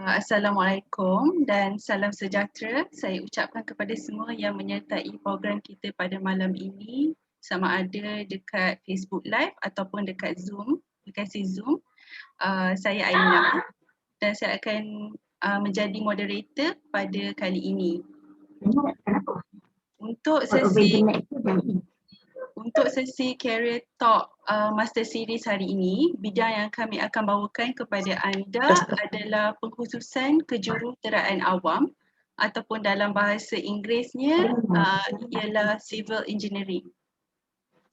Assalamualaikum dan salam sejahtera. Saya ucapkan kepada semua yang menyertai program kita pada malam ini, sama ada dekat Facebook Live ataupun dekat Zoom, aplikasi Zoom. Saya Aina dan saya akan menjadi moderator pada kali ini. Untuk sesi Career Talk Master Series hari ini, bidang yang kami akan bawakan kepada anda adalah pengkhususan kejuruteraan awam ataupun dalam bahasa Inggerisnya ialah Civil Engineering.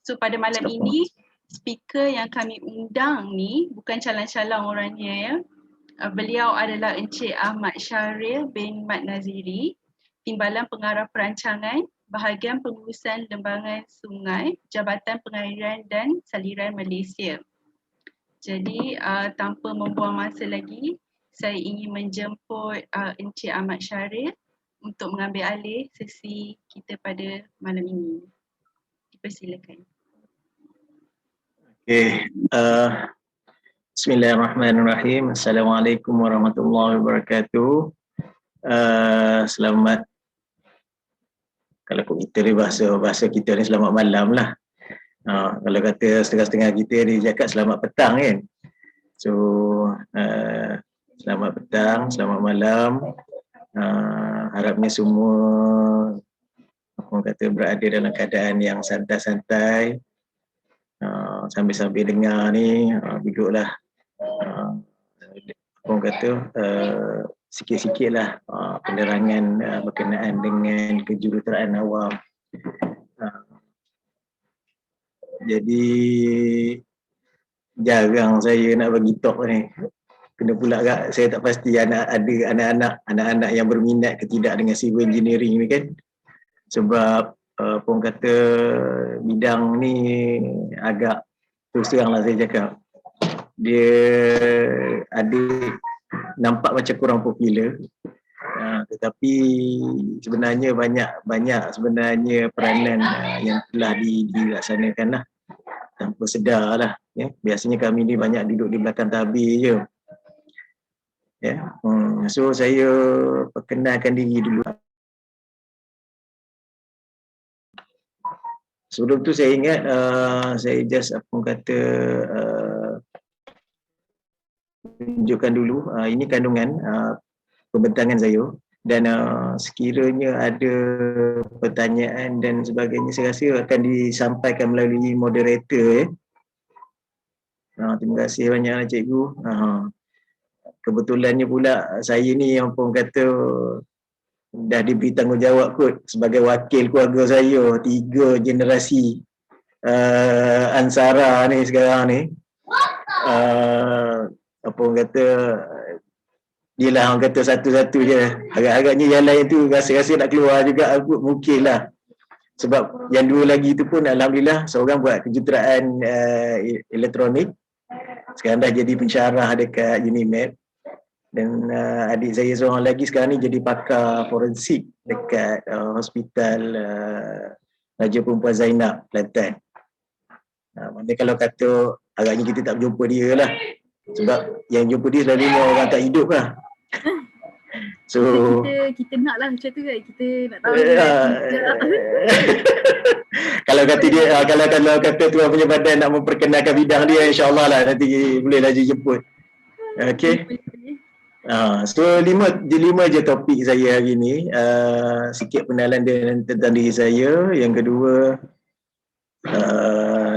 So pada malam ini, speaker yang kami undang ni bukan calang-calang orangnya ya. Beliau adalah Encik Ahmad Syahril bin Mat Naziri, Timbalan Pengarah Perancangan, Bahagian Pengurusan Lembangan Sungai, Jabatan Pengairan dan Saliran Malaysia. Jadi tanpa membuang masa lagi, saya ingin menjemput Encik Ahmad Syahril untuk mengambil alih sesi kita pada malam ini. Dipersilakan. Okey. Bismillahirrahmanirrahim. Assalamualaikum warahmatullahi wabarakatuh. Selamat, kalau kita ni bahasa kita ni selamat malam lah. Kalau kata setengah-setengah kita ni cakap selamat petang kan. So selamat petang, selamat malam. Harapnya semua orang kata berada dalam keadaan yang santai-santai. Sambil-sambil dengar ni duduklah orang kata sikit-sikit lah penerangan berkenaan dengan kejuruteraan awam. Jadi jarang saya nak bagi talk ni. Kena pula kat saya tak pasti ada anak-anak yang berminat ke tidak dengan civil engineering ni kan. Sebab orang kata bidang ni agak terus terang lah saya cakap. Dia ada nampak macam kurang popular, tetapi sebenarnya banyak sebenarnya peranan yang telah dilaksanakan lah tanpa sedar lah. Ya. Biasanya kami ni banyak duduk di belakang tabir je. Ya. So saya perkenalkan diri dulu. Sebelum tu saya ingat saya just tunjukkan dulu ini kandungan pembentangan saya, dan sekiranya ada pertanyaan dan sebagainya saya rasa akan disampaikan melalui moderator ya. Terima kasih banyak cikgu. Kebetulannya pula saya ni yang pun kata dah diberi tanggungjawab kot sebagai wakil keluarga saya 3 generasi Ansara ni sekarang ni. Apa orang kata dia lah orang kata satu-satu je. Agak-agaknya yang lain tu rasa-rasa nak keluar juga mungkin lah. Sebab yang 2 lagi tu pun alhamdulillah seorang buat kejuruteraan elektronik. Sekarang dah jadi pensyarah dekat UNIMED. Dan adik saya seorang lagi sekarang ni jadi pakar forensik dekat hospital Raja Perempuan Zainab, Kelantan. Maknanya kalau kata agaknya kita tak jumpa dia lah. Sebab yang jumpa dia selalu orang tak hidup lah. So kita nak lah macam tu kan, kita nak tahu kalau kata dia kalau kata tuan punya badan nak memperkenalkan bidang dia, insya-Allah lah nanti bolehlah jemput. Okey. So 5 je topik saya hari ni. Sikit pengenalan tentang diri saya. Yang kedua,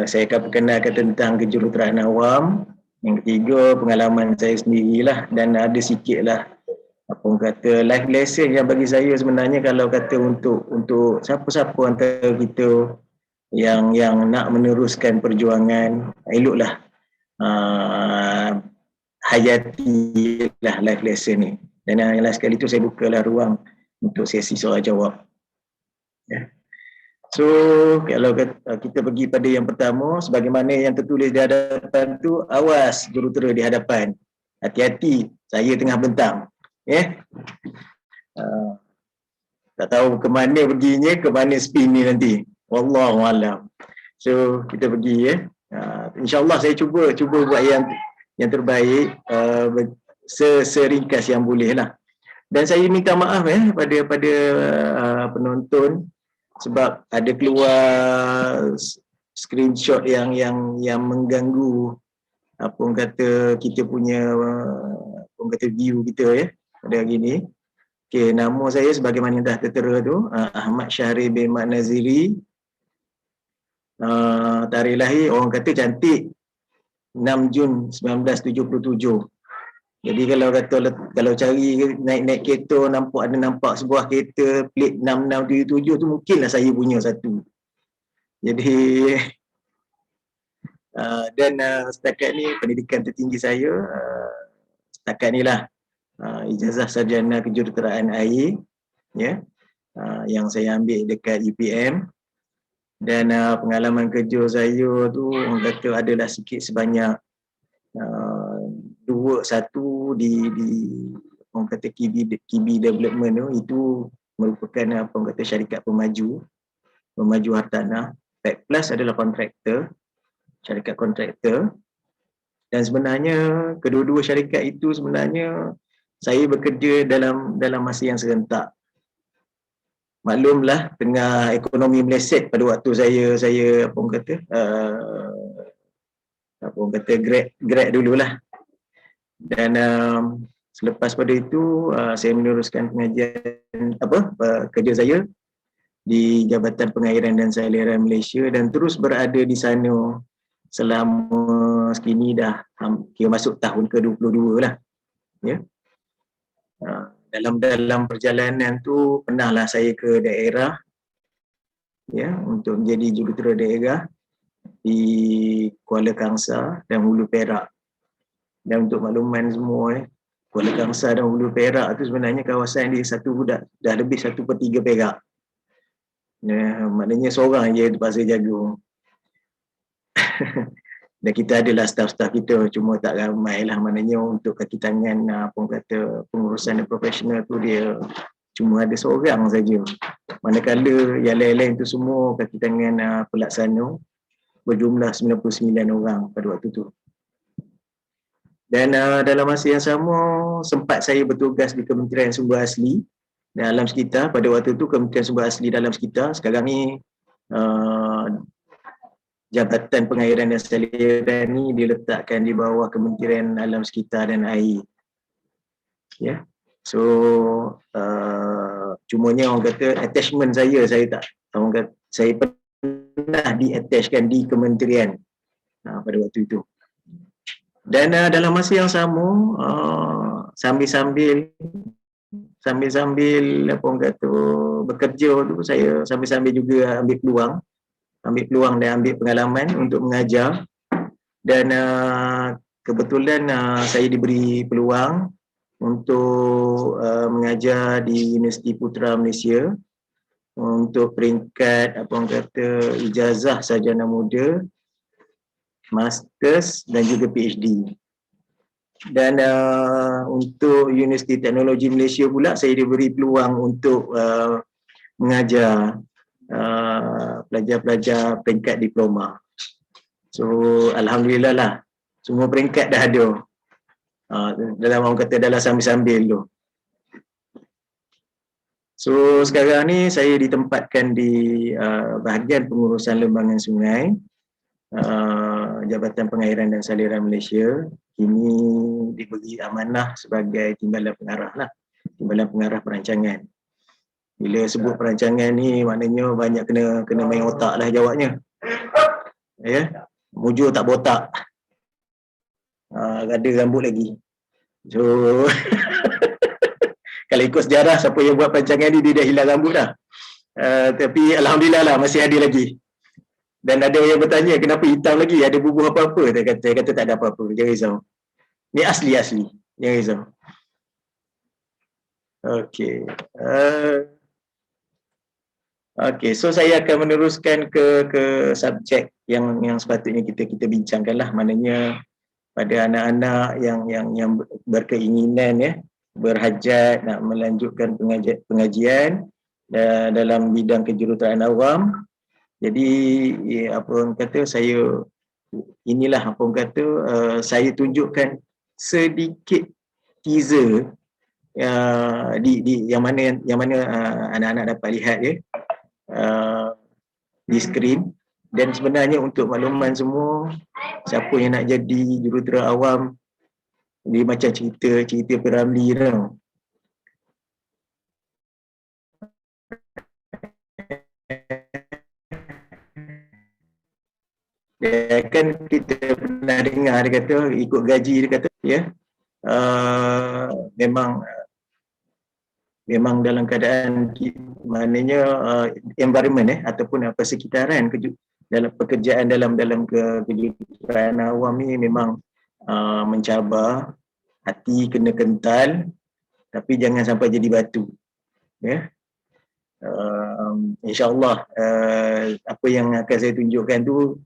saya akan perkenalkan tentang kejuruteraan awam. Yang ketiga, pengalaman saya sendirilah, dan ada sikit lah apa orang kata life lesson yang bagi saya sebenarnya kalau kata untuk siapa-siapa antara kita yang nak meneruskan perjuangan, eloklah hayati lah life lesson ni. Dan yang last sekali tu saya bukalah ruang untuk sesi soal jawab. Ya. So kalau kita pergi pada yang pertama, sebagaimana yang tertulis di hadapan tu, awas jurutera di hadapan. Hati-hati, saya tengah bentang. Ya. Tak tahu ke mana perginya, ke mana spin ni nanti. Wallahu alam. So kita pergi ya. InsyaAllah saya cuba buat yang terbaik seringkas yang boleh lah. Dan saya minta maaf pada penonton sebab ada keluar screenshot yang mengganggu apa orang kata kita punya orang kata view kita pada hari ni. Okey, nama saya sebagaimana dah tertera tu Ahmad Syahrir bin Mat Naziri. Tarikh lahir orang kata cantik 6 Jun 1977. Jadi kalau cari naik kereta nampak sebuah kereta plate 6677 tu mungkinlah saya punya satu. Jadi dan setakat ni pendidikan tertinggi saya setakat ni lah ijazah sarjana kejuruteraan air yang saya ambil dekat UPM. Dan pengalaman kerja saya tu orang kata adalah sikit sebanyak 1 di orang kata KB Development tu, itu merupakan apa orang kata syarikat pemaju hartanah. Pack Plus adalah kontraktor, syarikat kontraktor. Dan sebenarnya kedua-dua syarikat itu sebenarnya saya bekerja dalam masa yang serentak. Maklumlah tengah ekonomi meleset pada waktu saya apa orang kata grad dululah. Dan selepas pada itu saya meneruskan pengajian kerja saya di Jabatan Pengairan dan Saliran Malaysia dan terus berada di sana selama sekini dah kira masuk tahun ke-22 lah. Dalam perjalanan tu pernahlah saya ke daerah untuk menjadi jurutera daerah di Kuala Kangsar dan Hulu Perak. Dan untuk makluman semua Kuala Kangsar dan Hulu Perak tu sebenarnya kawasan dia dah lebih 1/3 Perak. Maknanya seorang je terpaksa jaga. Dan kita adalah staf-staf kita, cuma tak ramai lah, maknanya untuk kaki tangan pengurusan profesional tu dia cuma ada seorang saja. Manakala yang lain-lain tu semua kaki tangan pelaksana berjumlah 99 orang pada waktu tu. Dan dalam masa yang sama sempat saya bertugas di Kementerian Sumber Asli dan Alam Sekitar. Pada waktu tu Kementerian Sumber Asli dan Alam Sekitar, sekarang ni Jabatan Pengairan dan Saliran ni diletakkan di bawah Kementerian Alam Sekitar dan Air. So cumanya orang kata attachment saya tak, orang kata saya pernah di-attachkan di kementerian pada waktu itu. Dan dalam masa yang sama sambil-sambil apa orang kata bekerja tu, saya sambil-sambil juga ambil peluang dan ambil pengalaman untuk mengajar. Dan kebetulan saya diberi peluang untuk mengajar di Universiti Putra Malaysia untuk peringkat apa orang kata ijazah sarjana muda, masters dan juga PhD. Dan untuk Universiti Teknologi Malaysia pula saya diberi peluang untuk mengajar pelajar-pelajar peringkat diploma. So alhamdulillah lah, semua peringkat dah ada. Dalam orang kata dalam sambil-sambil tu. So sekarang ni saya ditempatkan di bahagian pengurusan lembangan sungai, Jabatan Pengairan dan Saliran Malaysia. Kini diberi amanah sebagai timbalan pengarah lah, timbalan pengarah perancangan. Bila sebut perancangan ni maknanya banyak kena main otak lah jawabnya. Mujur tak botak, ada rambut lagi. So kalau ikut sejarah, siapa yang buat perancangan ni dia dah hilang rambut dah. Tapi alhamdulillah lah masih ada lagi. Dan ada yang bertanya kenapa hitam lagi, ada bubuh apa-apa? Saya kata tak ada apa-apa, jangan risau. Ni asli, jangan risau. Okey. Okey, so saya akan meneruskan ke subjek yang sepatutnya kita bincangkan lah. Maknanya pada anak-anak yang berkeinginan berhajat nak melanjutkan pengajian dalam bidang kejuruteraan awam. Jadi apa orang kata saya tunjukkan sedikit teaser di yang mana anak-anak dapat lihat di skrin. Dan sebenarnya untuk makluman semua, siapa yang nak jadi jurutera awam, dia macam cerita P.Ramlee tau. Dia kan kita pernah dengar dia kata ikut gaji dia kata memang dalam keadaan maknanya environment ataupun persekitaran dalam pekerjaan dalam kejuruteraan awam ni memang mencabar, hati kena kental, tapi jangan sampai jadi batu. InsyaAllah apa yang akan saya tunjukkan tu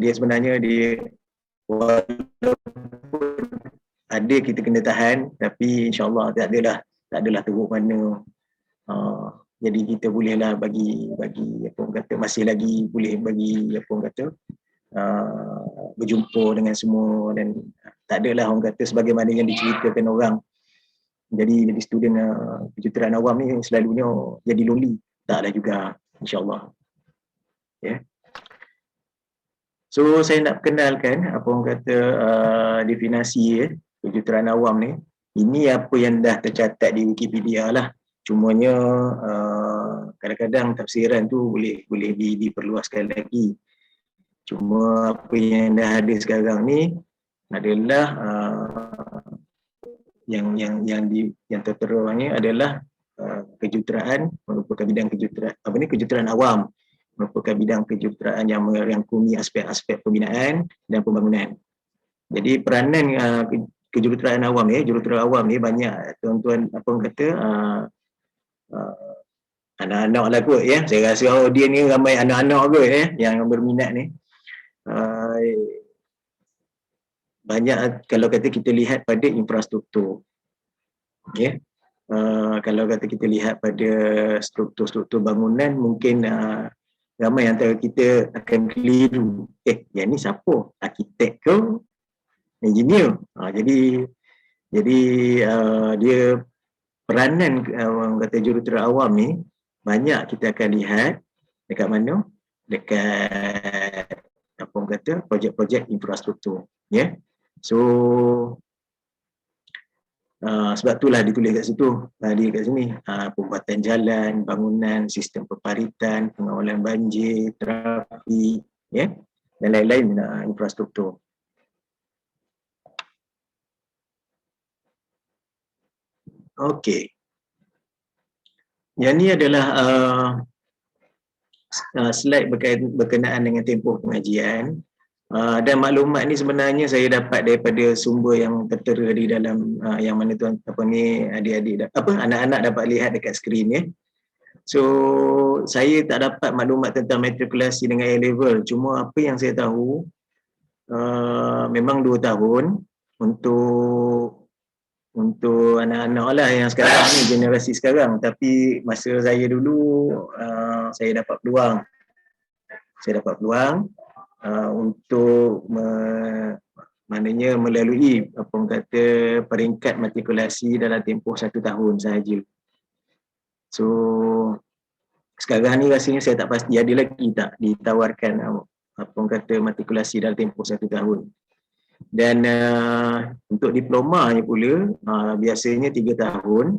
dia sebenarnya walaupun ada kita kena tahan, tapi insyaAllah tak adalah teruk mana. Jadi kita bolehlah bagi apa orang kata, masih lagi boleh bagi apa orang kata berjumpa dengan semua, dan tak adalah orang kata sebagaimana yang diceritakan orang jadi student kejuruteraan awam ni selalunya jadi lonely. Taklah juga, insyaAllah. So saya nak kenalkan apa orang kata definisi kejuruteraan awam ni. Ini apa yang dah tercatat di Wikipedia lah. Cumanya kadang-kadang tafsiran tu boleh diperluaskan lagi. Cuma apa yang dah ada sekarang ni adalah yang tertera ni adalah kejuruteraan merupakan bidang kejuruteraan awam, merupakan bidang kejuruteraan yang merangkumi aspek-aspek pembinaan dan pembangunan. Jadi peranan kejuruteraan awam jurutera awam ni banyak tuan-tuan apa orang kata anak-anak lah kot Saya rasa dia ni ramai anak-anak kot yang berminat ni. Banyak kalau kata kita lihat pada infrastruktur. Kalau kata kita lihat pada struktur bangunan, mungkin ramai antara kita akan keliru. Yang ni siapa? Arkitek ke? Engineer? Jadi dia peranan orang kata jurutera awam ni banyak kita akan lihat dekat mana? Dekat apa orang kata projek-projek infrastruktur. So sebab itulah ditulis kat situ, kat sini pembuatan jalan, bangunan, sistem peparitan, pengawalan banjir, trafik, dan lain-lain infrastruktur. Okey. Yang ni adalah slide berkenaan dengan tempoh pengajian. Dan maklumat ni sebenarnya saya dapat daripada sumber yang tertera di dalam yang mana tuan adik-adik anak-anak dapat lihat dekat skrin So saya tak dapat maklumat tentang matrikulasi dengan A-level. Cuma apa yang saya tahu memang 2 tahun untuk anak-anak lah yang sekarang ni, generasi sekarang. Tapi masa saya dulu saya dapat peluang untuk maknanya melalui apa orang kata peringkat matrikulasi dalam tempoh 1 tahun sahaja. So sekarang ni rasanya saya tak pasti ada lagi tak ditawarkan apa orang kata matrikulasi dalam tempoh 1 tahun. Dan untuk diplomanya pula biasanya 3 tahun.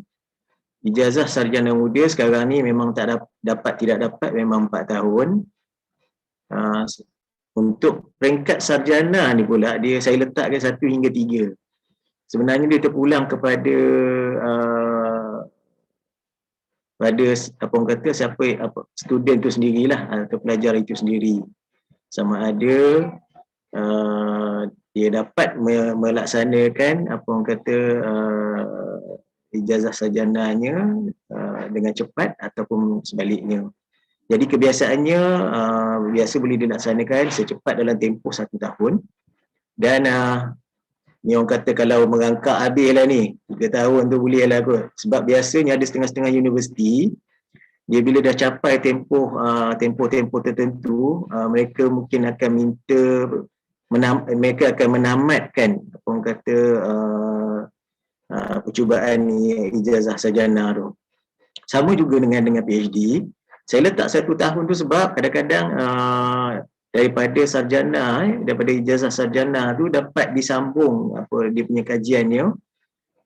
Ijazah sarjana muda sekarang ni memang tidak dapat memang 4 tahun. Untuk peringkat sarjana ni pula saya letakkan 1 hingga 3. Sebenarnya dia terpulang kepada apa orang kata student tu sendirilah atau pelajar itu sendiri, sama ada dia dapat melaksanakan apa orang kata ijazah sarjananya dengan cepat ataupun sebaliknya. Jadi kebiasaannya biasa boleh dilaksanakan secepat dalam tempoh 1 tahun. Dan ni orang kata kalau merangkak habis lah ni 3 tahun tu boleh lah kot. Sebab biasanya ada setengah-setengah universiti dia bila dah capai tempoh tertentu, mereka mungkin akan mereka akan menamatkan apa orang kata percubaan ijazah sarjana tu. Sama juga dengan PhD. Saya letak 1 tahun tu sebab kadang-kadang daripada sarjana, daripada ijazah sarjana tu dapat disambung dia punya kajiannya,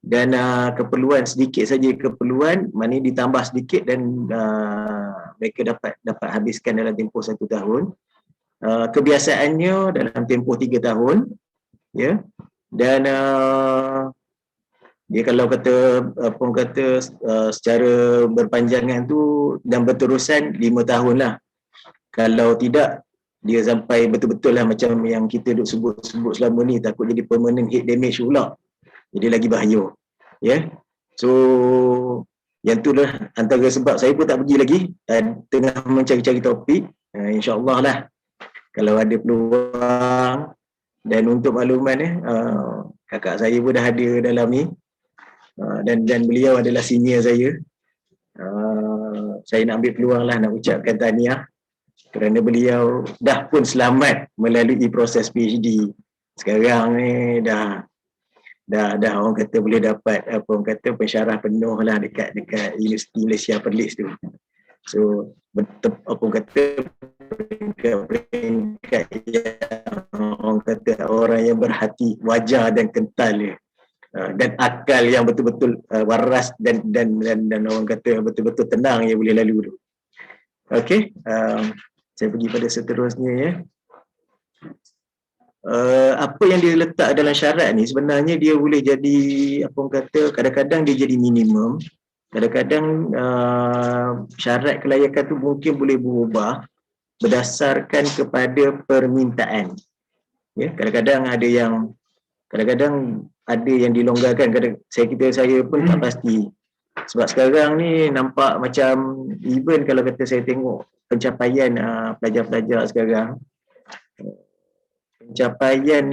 dan keperluan sedikit saja keperluan, maknanya ditambah sedikit dan mereka dapat habiskan dalam tempoh 1 tahun. Kebiasaannya dalam tempoh 3 tahun, ya. Dan dia kalau kata secara berpanjangan tu dan berterusan 5 tahun lah. Kalau tidak, dia sampai betul-betul lah macam yang kita duk sebut selama ni, takut jadi permanent head damage pula. Jadi lagi bahaya. Ya. So yang tu lah antara sebab saya pun tak pergi lagi, tengah mencari-cari topik. InsyaAllah lah kalau ada peluang. Dan untuk makluman kakak saya pun dah ada dalam ni, dan beliau adalah senior saya. Saya nak ambil peluang lah nak ucapkan tahniah kerana beliau dah pun selamat melalui proses PhD. Sekarang ni dah orang kata boleh dapat pensyarah penuh lah dekat Universiti Malaysia Perlis tu. So peringkat yang orang yang berhati wajar dan kental dia, dan akal yang betul-betul waras dan orang kata betul-betul tenang yang boleh lalu tu. Okey, saya pergi pada seterusnya ya. Apa yang dia letak dalam syarat ni sebenarnya dia boleh jadi kadang-kadang dia jadi minimum, kadang-kadang syarat kelayakan tu mungkin boleh berubah berdasarkan kepada permintaan. Ya, kadang-kadang ada yang dilonggarkan, saya pun tak pasti. Sebab sekarang ni nampak macam even kalau kata saya tengok pencapaian pelajar-pelajar sekarang, pencapaian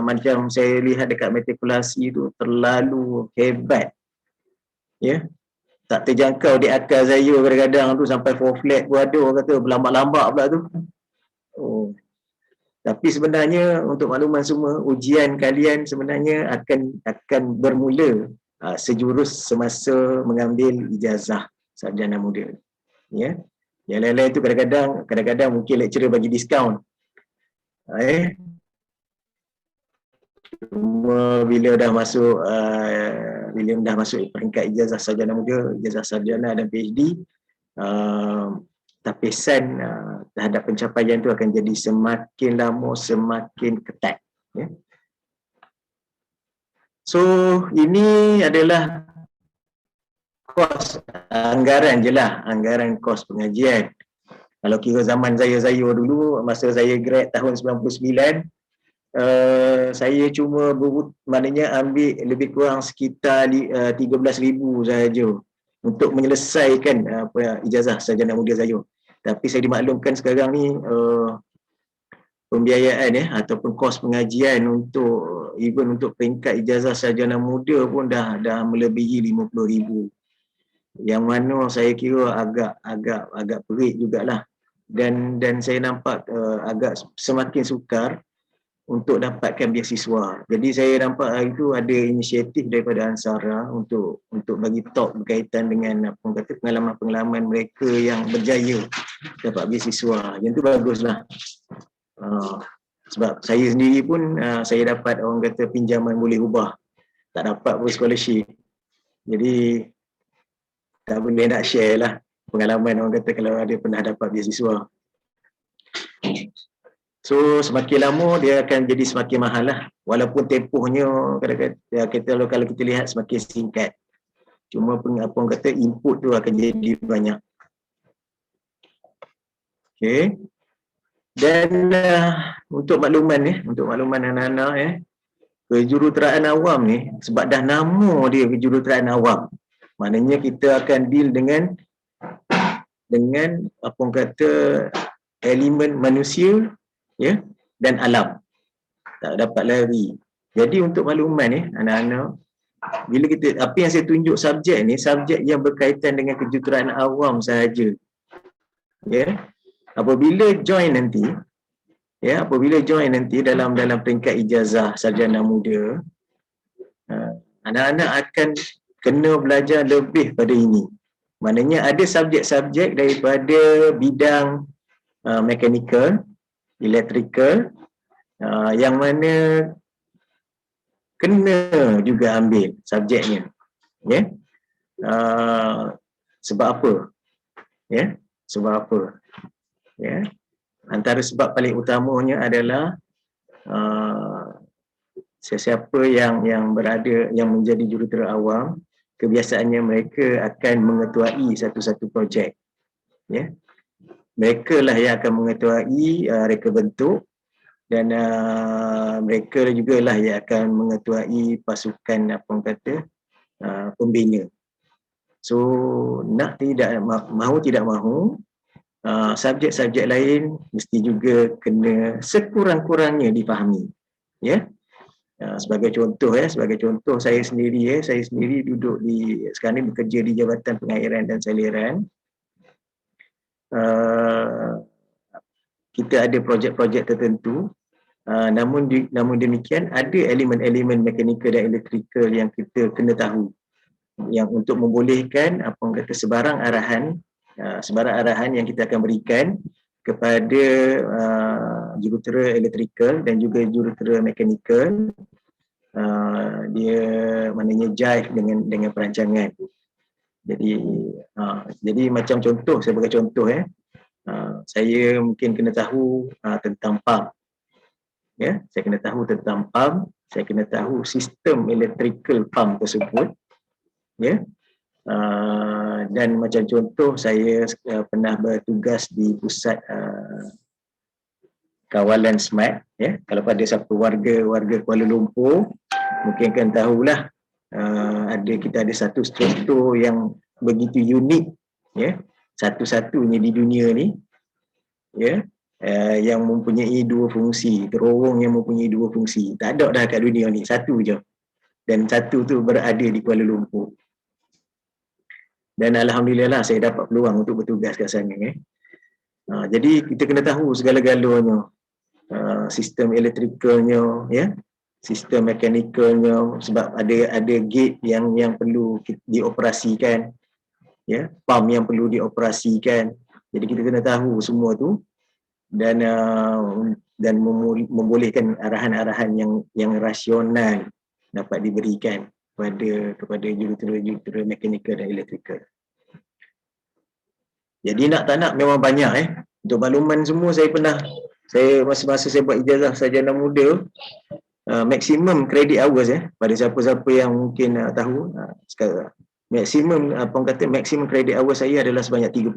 macam saya lihat dekat matrikulasi tu terlalu hebat. Ya. Tak terjangkau di akal saya kadang-kadang tu, sampai 4 flat pun ada, orang kata berlambak-lambak pula tu. Tapi sebenarnya untuk makluman semua, ujian kalian sebenarnya akan bermula sejurus semasa mengambil ijazah sarjana muda. Ya. Yang lain-lain tu kadang-kadang mungkin lecturer bagi diskaun. Cuma bila dah masuk peringkat ijazah sarjana muda, ijazah sarjana dan PhD, tapisan terhadap pencapaian tu akan jadi semakin lama semakin ketat. Ya. So ini adalah kos anggaran je lah, anggaran kos pengajian. Kalau kira zaman saya dulu, masa saya grad tahun 99, saya cuma maknanya ambil lebih kurang sekitar 13,000 sahaja untuk menyelesaikan ijazah sarjana muda saya. Tapi saya dimaklumkan sekarang ni pembiayaan ataupun kos pengajian untuk peringkat ijazah sarjana muda pun dah melebihi 50,000. Yang mana saya kira agak perit jugalah. Dan saya nampak agak semakin sukar untuk dapatkan beasiswa. Jadi saya nampak hari itu ada inisiatif daripada Ansara untuk bagi talk berkaitan dengan pengalaman-pengalaman mereka yang berjaya dapat beasiswa. Yang tu baguslah. Sebab saya sendiri pun saya dapat orang kata pinjaman boleh ubah. Tak dapat pun scholarship. Jadi tak boleh nak share lah pengalaman orang kata kalau ada pernah dapat beasiswa. So semakin lama dia akan jadi semakin mahal lah. Walaupun tempohnya kadang-kadang kalau kita lihat semakin singkat. Cuma orang kata input tu akan jadi banyak. Okay. Dan untuk makluman anak-anak kejuruteraan awam ni, sebab dah nama dia kejuruteraan awam, maknanya kita akan deal dengan apa orang kata elemen manusia, ya, dan alam. Tak dapat lari. Jadi untuk makluman anak-anak, bila apa yang saya tunjuk subjek ni, subjek yang berkaitan dengan kejuruteraan awam sahaja. Ya. Apabila join nanti dalam peringkat ijazah sarjana muda, anak-anak akan kena belajar lebih pada ini. Maknanya ada subjek-subjek daripada bidang mechanical, electrical, yang mana kena juga ambil subjeknya. Ya. Sebab apa? Ya. Sebab apa? Ya. Antara sebab paling utamanya adalah sesiapa yang menjadi jurutera awam, kebiasaannya mereka akan mengetuai satu-satu projek. Ya. Mereka lah yang akan mengetuai reka bentuk, dan mereka juga lah yang akan mengetuai pasukan pembina. So nak tidak mahu tidak mahu, subjek-subjek lain mesti juga kena sekurang-kurangnya difahami. Ya. Sebagai contoh saya sendiri duduk sekarang ni bekerja di Jabatan Pengairan dan Saliran. Kita ada projek-projek tertentu, namun demikian ada elemen-elemen mekanikal dan elektrikal yang kita kena tahu, yang untuk membolehkan sebarang arahan yang kita akan berikan kepada jurutera elektrikal dan juga jurutera mekanikal, dia maknanya jive dengan perancangan. Jadi macam contoh, saya bagi contoh, saya mungkin kena tahu tentang pump. Ya, saya kena tahu tentang pump, saya kena tahu sistem electrical pump tersebut. Ya. Dan macam contoh, saya pernah bertugas di pusat kawalan smart. Ya. Kalau pada siapa warga Kuala Lumpur, mungkin kan tahulah, kita ada satu struktur yang begitu unik, ya, satu-satunya di dunia ni, ya, yang mempunyai dua fungsi, terowong yang mempunyai dua fungsi. Tak ada dah kat dunia ni, satu je, dan satu tu berada di Kuala Lumpur. Dan alhamdulillah saya dapat peluang untuk bertugas kat sana. Jadi kita kena tahu segala-galanya, sistem elektrikalnya, ya, sistem mekanikalnya, sebab ada gate yang perlu dioperasikan, ya, pump yang perlu dioperasikan. Jadi kita kena tahu semua tu, dan membolehkan arahan-arahan yang rasional dapat diberikan kepada jurutera mekanikal dan elektrikal. Jadi nak tak nak memang banyak. Untuk makluman semua, masa saya buat ijazah sarjana muda, maksimum credit hours, pada siapa-siapa yang mungkin tahu, sekarang maksimum credit hours saya adalah sebanyak 30.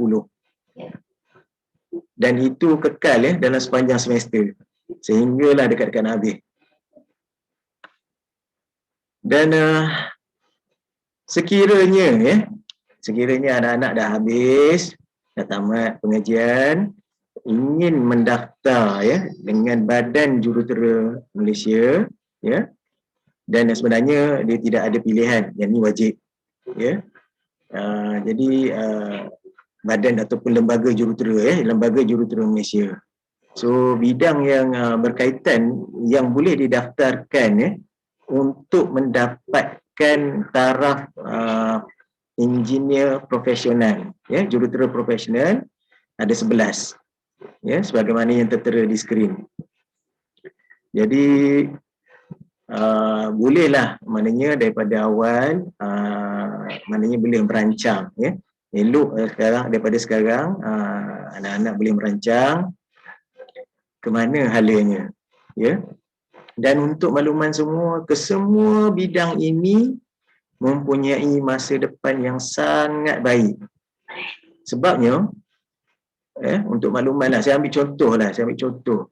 Dan itu kekal dalam sepanjang semester, sehinggalah dekat-dekat nak habis. Dan sekiranya anak-anak dah habis, dah tamat pengajian, ingin mendaftar, ya, dengan Badan Jurutera Malaysia, ya, dan sebenarnya dia tidak ada pilihan, yang ini wajib, ya. Jadi badan ataupun lembaga jurutera, lembaga jurutera Malaysia. So bidang yang berkaitan yang boleh didaftarkan, untuk mendapatkan taraf engineer profesional, ya, jurutera profesional, ada 11, ya, sebagaimana yang tertera di skrin. Jadi bolehlah, maknanya daripada awal, maknanya boleh merancang, ya. Elok daripada sekarang anak-anak boleh merancang ke mana halanya, ya. Dan untuk makluman semua, kesemua bidang ini mempunyai masa depan yang sangat baik. Sebabnya, untuk makluman, saya ambil contoh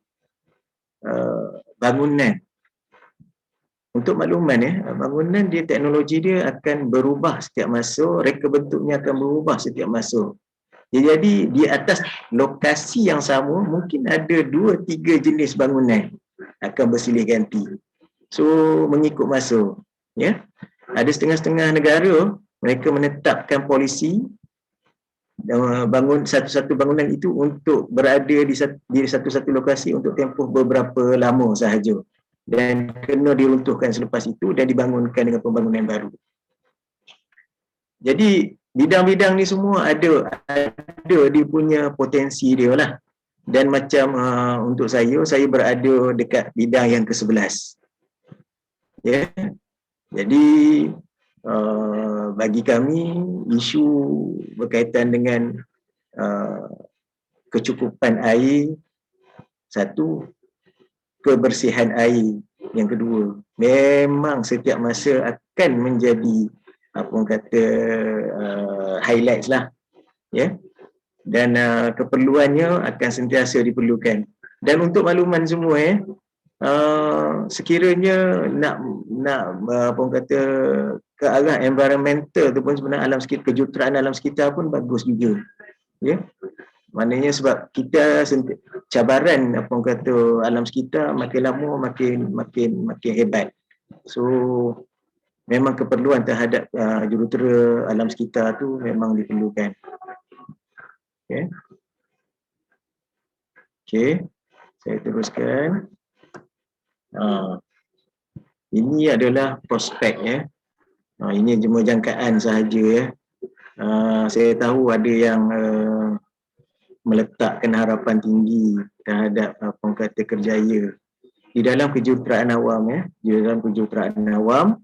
bangunan. Untuk makluman, bangunan dia, teknologi dia akan berubah setiap masa, reka bentuknya akan berubah setiap masa. Jadi di atas lokasi yang sama, mungkin ada 2-3 jenis bangunan akan bersilih ganti. So mengikut masa, ya. Ada setengah-setengah negara, mereka menetapkan polisi bangun satu-satu bangunan itu untuk berada di satu-satu lokasi untuk tempoh beberapa lama sahaja. dan kena diruntuhkan selepas itu dan dibangunkan dengan pembangunan baru. Jadi bidang-bidang ni semua ada dia punya potensi dia lah. Dan macam untuk saya berada dekat bidang yang ke-11. Ya. Jadi bagi kami isu berkaitan dengan kecukupan air, satu, kebersihan air yang kedua, memang setiap masa akan menjadi apa orang kata highlights lah, ya. Dan keperluannya akan sentiasa diperlukan. Dan untuk makluman semua, sekiranya nak apa orang kata ke arah environmental tu pun sebenarnya alam sekitar, kejuruteraan alam sekitar pun bagus juga, ya. Maknanya sebab kita cabaran apa orang kata alam sekitar makin lama makin hebat. So memang keperluan terhadap jurutera alam sekitar tu memang diperlukan. Okay. Okay, saya teruskan. Ini adalah prospek, ya. Ini cuma jangkaan sahaja, ya. Saya tahu ada yang meletakkan harapan tinggi terhadap apa orang kata kerjaya di dalam kejuruteraan awam, ya. Di dalam kejuruteraan awam,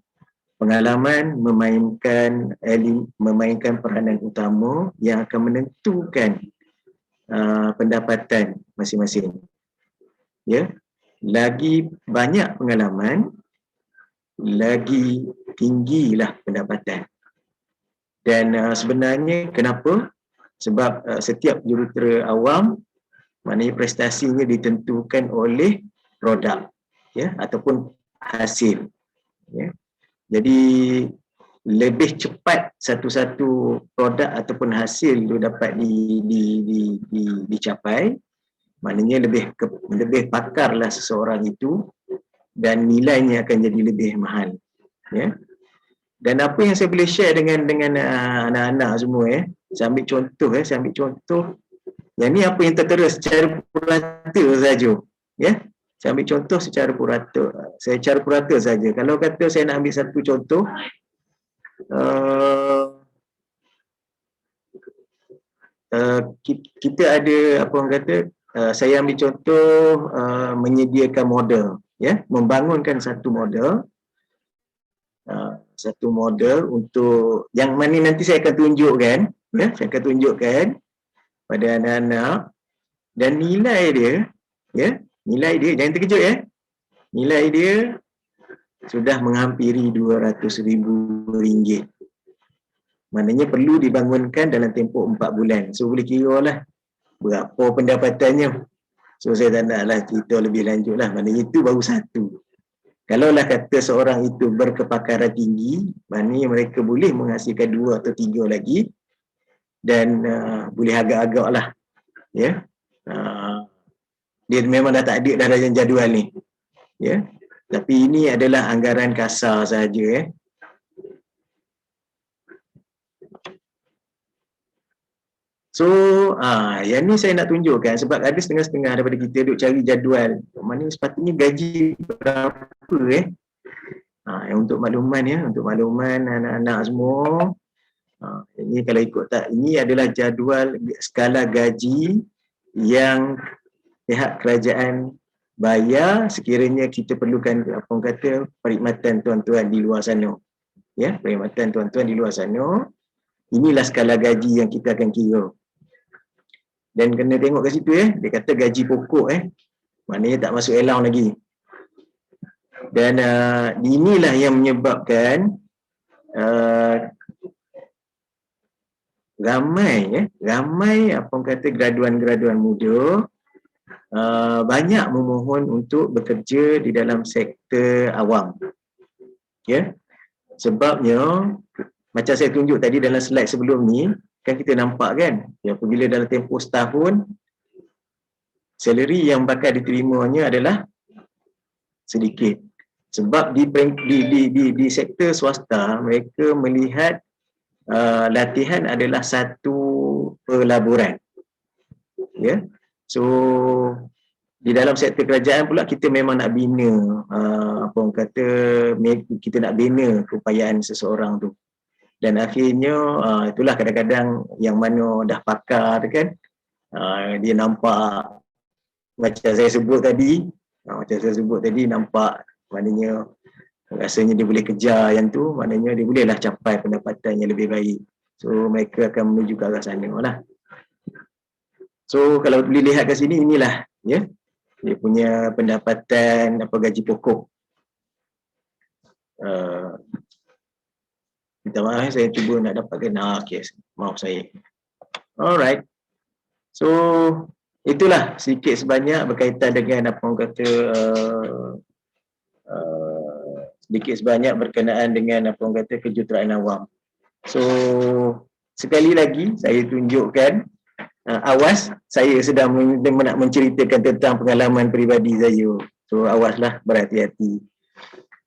pengalaman memainkan peranan utama yang akan menentukan pendapatan masing-masing. Ya, lagi banyak pengalaman, lagi tinggilah pendapatan. Dan sebenarnya kenapa? Sebab setiap jurutera awam, maknanya prestasinya ditentukan oleh produk, ya, ataupun hasil, ya. Jadi lebih cepat satu-satu produk ataupun hasil itu dapat dicapai, maknanya lebih pakarlah seseorang itu dan nilainya akan jadi lebih mahal, ya. Dan apa yang saya boleh share dengan anak-anak semua, ya. Saya ambil contoh, yang ni apa yang tertera secara purata saja, ya. Saya ambil contoh secara purata saja. Kalau kata saya nak ambil satu contoh, kita ada apa orang kata, saya ambil contoh menyediakan model, ya, membangunkan satu model untuk yang mana nanti saya akan tunjukkan, ya, saya akan tunjukkan pada anak-anak, dan nilai dia, ya, nilai dia jangan terkejut, ya, nilai dia sudah menghampiri RM200,000. Maknanya perlu dibangunkan dalam tempoh 4 bulan. So boleh kira lah berapa pendapatannya. So saya tak naklah cerita lebih lanjut lah. Maknanya itu baru satu. Kalaulah kata seorang itu berkepakaran tinggi, maknanya mereka boleh menghasilkan 2 atau 3 lagi, dan boleh agak-agak lah, ya. Dia memang dah tak ada dah dalam jadual ni, ya. Tapi ini adalah anggaran kasar sahaja, ya. So, yang ni saya nak tunjukkan sebab ada setengah-setengah daripada kita duk cari jadual. Mana sepatutnya gaji berapa, untuk makluman, ya, untuk makluman anak-anak semua. Ini kalau ikut tak, ini adalah jadual skala gaji yang pihak kerajaan bayar sekiranya kita perlukan apa orang kata perkhidmatan tuan-tuan di luar sana. Ya, perkhidmatan tuan-tuan di luar sana. Inilah skala gaji yang kita akan kira. Dan kena tengok kat situ, ya, dia kata gaji pokok, maknanya tak masuk allowance lagi. Dan inilah yang menyebabkan ramai apa orang kata graduan-graduan muda banyak memohon untuk bekerja di dalam sektor awam. Ya. Sebabnya macam saya tunjuk tadi dalam slide sebelum ni, kan kita nampak kan, ya, apabila dalam tempoh setahun salary yang bakal diterimanya adalah sedikit. Sebab di sektor swasta mereka melihat latihan adalah satu pelaburan. Ya. So Di dalam sektor kerajaan pula kita memang nak bina apa orang kata, kita nak bina keupayaan seseorang tu. Dan akhirnya itulah kadang-kadang yang mana dah pakar tu kan, dia nampak macam saya sebut tadi, nampak maknanya rasanya dia boleh kejar yang tu, maknanya dia bolehlah capai pendapatan yang lebih baik. So mereka akan menuju ke arah sana lah. So kalau boleh lihat kat sini, inilah ya, dia punya pendapatan apa gaji pokok. Minta maaf, saya cuba nak dapatkan. Okay, maaf saya. Alright. So itulah sedikit sebanyak berkaitan dengan apa orang kata, sedikit sebanyak berkenaan dengan apa orang kata kejuruteraan awam. So sekali lagi saya tunjukkan, awas, saya sedang nak menceritakan tentang pengalaman peribadi saya. So awaslah, berhati-hati.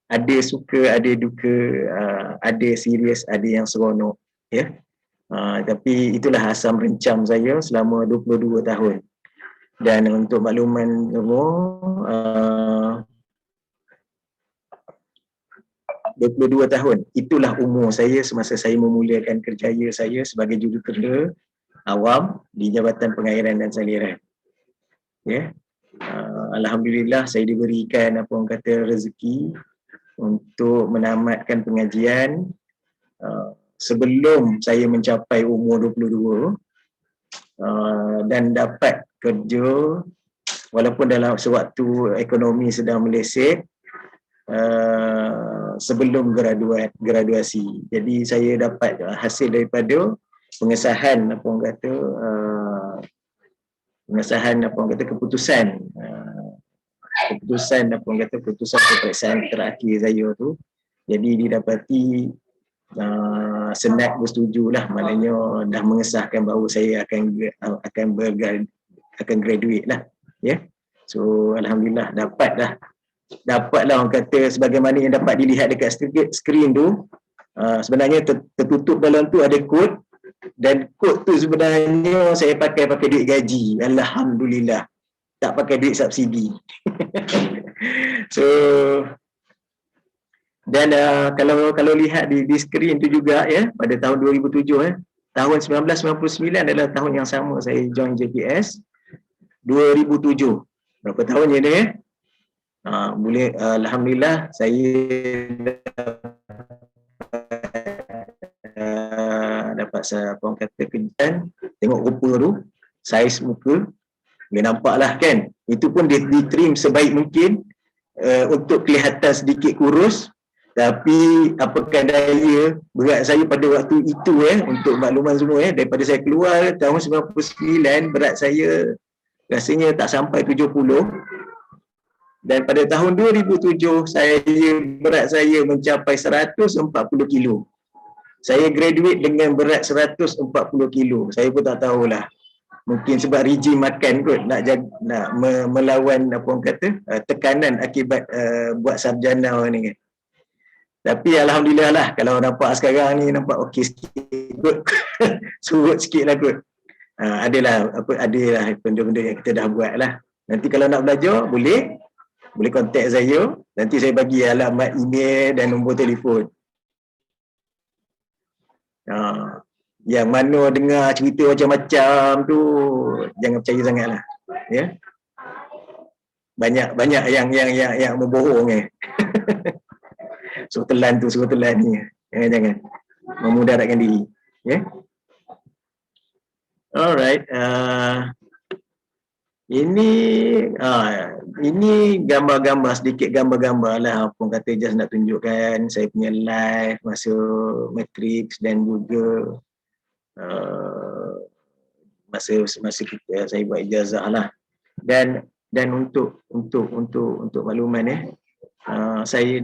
Ada suka, ada duka, ada serius, ada yang seronok, ya. Tapi itulah asam rencam saya selama 22 tahun. Dan untuk makluman semua, 22 tahun, itulah umur saya semasa saya memulakan kerjaya saya sebagai jurutera awam di Jabatan Pengairan dan Saliran. Ya. Alhamdulillah saya diberikan apa orang kata rezeki untuk menamatkan pengajian sebelum saya mencapai umur 22, dan dapat kerja walaupun dalam sewaktu ekonomi sedang meleset, sebelum graduasi. Jadi saya dapat hasil daripada pengesahan apa orang kata, keputusan keputusan peperiksaan terakhir saya tu. Jadi didapati Senat bersetujulah, maknanya dah mengesahkan bahawa saya akan graduate lah, ya. So alhamdulillah dapatlah orang kata sebagaimana yang dapat dilihat dekat skrin tu. Sebenarnya tertutup dalam tu ada kod, dan kod tu sebenarnya saya pakai duit gaji. Alhamdulillah, tak pakai duit subsidi. So dan kalau lihat di skrin tu juga, ya, pada tahun 2007, tahun 1999 adalah tahun yang sama saya join JPS. 2007, berapa tahun je dia, boleh, alhamdulillah saya dapat apa orang kata kejutan. Tengok rupa tu, saiz muka, boleh nampak lah kan, itu pun ditrim sebaik mungkin untuk kelihatan sedikit kurus. Tapi apakah daya, berat saya pada waktu itu, untuk makluman semua, daripada saya keluar tahun 99, berat saya rasanya tak sampai 70. Dan pada tahun 2007, berat saya mencapai 140 kilo. Saya graduate dengan berat 140 kilo. Saya pun tak tahulah. Mungkin sebab rejim makan kot, nak melawan apa orang kata, tekanan akibat buat sarjana ni kan. Tapi alhamdulillah lah, kalau nampak sekarang ni nampak okey sikit kot. Surut sikit lah kot. Adalah benda-benda yang kita dah buat lah. Nanti kalau nak belajar, boleh kontak saya. Nanti saya bagi alamat email dan nombor telefon. Yang mana dengar cerita macam-macam tu, jangan percaya sangat lah, ya. Banyak yang membohong suruh telan ni, jangan memudaratkan diri, ya. Alright, ini gambar-gambar, sedikit gambar-gambar lah, apa kata, just nak tunjukkan saya punya live masa matrix dan juga masa kita saya buat ijazah lah. Dan untuk makluman, saya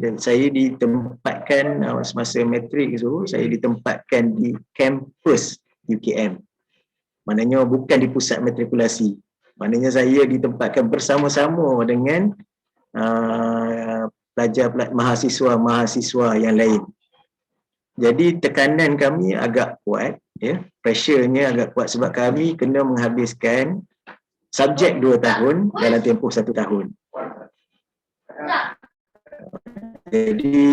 ditempatkan semasa matrix tu, saya ditempatkan di kampus UKM. Maknanya bukan di pusat matrikulasi. Maknanya saya ditempatkan bersama-sama dengan mahasiswa yang lain. Jadi tekanan kami agak kuat, ya. Pressure-nya agak kuat sebab kami kena menghabiskan subjek 2 tahun dalam tempoh 1 tahun. Jadi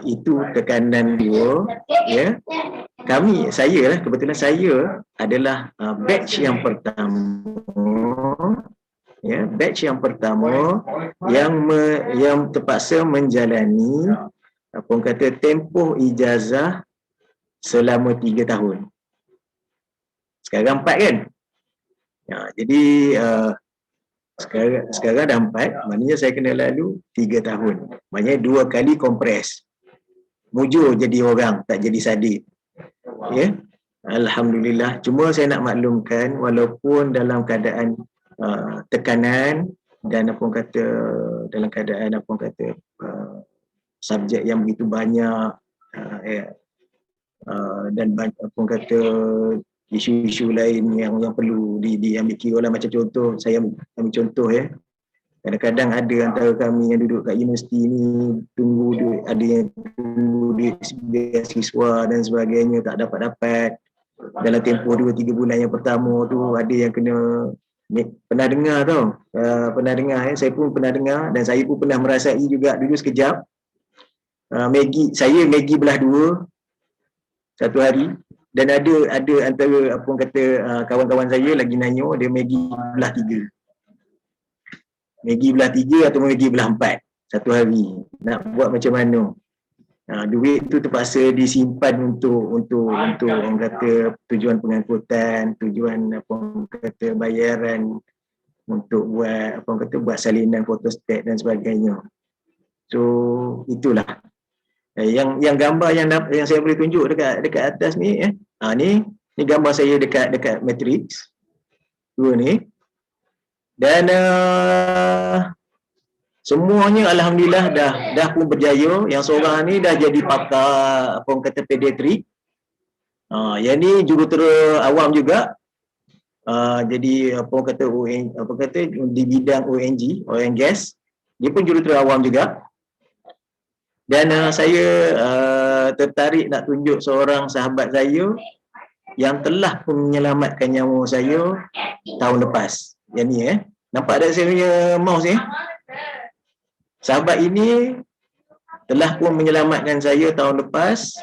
itu tekanan 2, ya. Saya kebetulan saya adalah batch yang pertama, ya, batch yang pertama yang terpaksa menjalani apa orang kata tempoh ijazah selama 3 tahun. Sekarang 4 kan? Ya, jadi sekarang dah 4, maknanya saya kena lalu 3 tahun. Maknanya 2 kali kompres. Mujur jadi orang, tak jadi sadit. Ya. Alhamdulillah. Cuma saya nak maklumkan, walaupun dalam keadaan tekanan dan apa orang kata, dalam keadaan apa orang kata subjek yang begitu banyak, dan apa orang kata isu-isu lain yang perlu diambil kira lah. Macam contoh, saya ambil contoh, ya. Kadang-kadang ada antara kami yang duduk kat universiti ni tunggu duit, ada yang tunggu duit beasiswa dan sebagainya, tak dapat-dapat. Dalam tempoh 2-3 bulan yang pertama tu, ada yang kena, pernah dengar tau, pernah dengar, ya. Saya pun pernah dengar dan saya pun pernah merasai juga dulu sekejap. Maggi belah 2 satu hari, dan ada antara apa orang kata kawan-kawan saya lagi nanya dia Maggi belah 3. Maggi belah 3 atau Maggi belah 4 satu hari. Nak buat macam mana? Duit tu terpaksa disimpan untuk orang kata tujuan pengangkutan, tujuan apa orang kata bayaran, untuk buat apa orang kata buat salinan fotostat dan sebagainya. So itulah. Yang gambar yang saya boleh tunjuk dekat atas ni, ni gambar saya dekat Matrix 2 ni. Dan semuanya alhamdulillah dah pun berjaya. Yang seorang ni dah jadi pakar apa orang kata pediatrik. Yang ni jurutera awam juga. Jadi apa orang kata di bidang ONG, oil and gas. Dia pun jurutera awam juga. Dan saya tertarik nak tunjuk seorang sahabat saya yang telah pun menyelamatkan nyawa saya tahun lepas. Yang ni, nampak tak saya punya mouse ni? Sahabat ini telah pun menyelamatkan saya tahun lepas.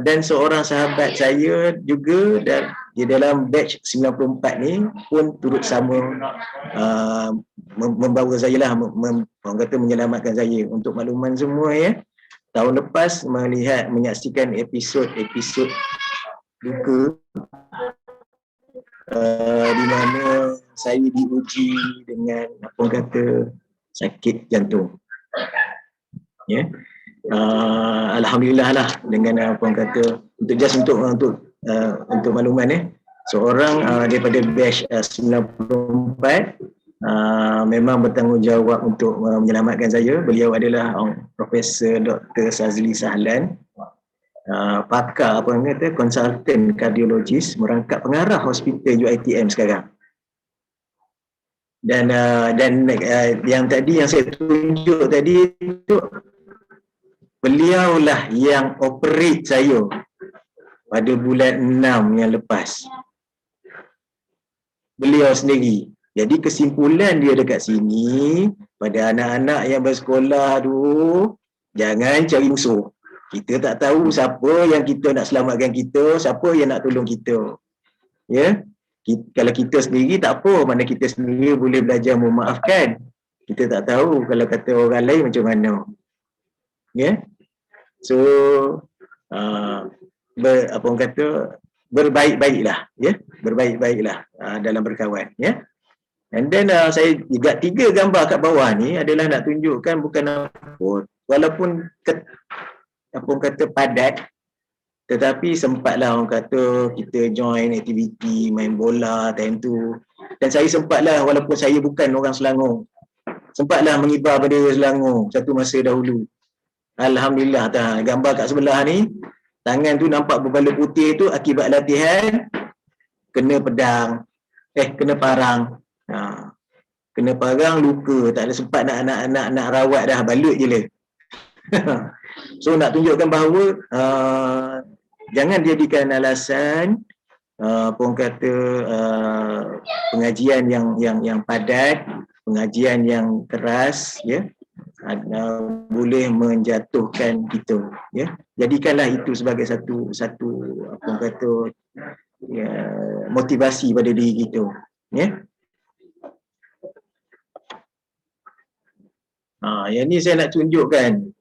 Dan seorang sahabat saya juga di dalam batch 94 ni pun turut sama membawa saya lah, orang kata menyelamatkan saya. Untuk makluman semua, ya, tahun lepas menyaksikan episod duka di mana saya diuji dengan apa orang kata sakit jantung, ya. Alhamdulillah lah, dengan apa orang kata untuk makluman, seorang daripada batch 94 memang bertanggungjawab untuk menyelamatkan saya. Beliau adalah Profesor Dr. Sazli Sahlan, pakar apa orang kata konsultan kardiologis, merangkap pengarah hospital UiTM sekarang. Dan yang saya tunjuk tadi itu, beliaulah yang operate saya pada bulan 6 yang lepas. Beliau sendiri. Jadi kesimpulan dia dekat sini, pada anak-anak yang bersekolah tu, jangan cari musuh. Kita tak tahu siapa yang kita nak selamatkan kita, siapa yang nak tolong kita. Ya? Kalau kita sendiri tak apa, mana kita sendiri boleh belajar memaafkan. Kita tak tahu kalau kata orang lain macam mana. Ya? So apa orang kata, berbaik-baiklah, ya, berbaik-baiklah dalam berkawan, ya. And then saya juga 3 gambar kat bawah ni adalah nak tunjukkan bukan apa, walaupun apa orang kata padat, tetapi sempatlah orang kata kita join aktiviti main bola time tu. Dan saya sempatlah, walaupun saya bukan orang Selangor, sempatlah mengibar bendera Selangor satu masa dahulu. Alhamdulillah, gambar kat sebelah ni, tangan tu nampak berbaloi putih tu akibat latihan kena pedang, kena parang. Kena parang, luka, tak ada sempat nak rawat dah, balut je lah. So nak tunjukkan bahawa Jangan jadikan alasan pun kata pengajian yang padat, pengajian yang keras, ya, boleh menjatuhkan kita, ya. Jadikanlah itu sebagai satu apa kata ya, motivasi pada diri kita, ya. Yang ni saya nak tunjukkan.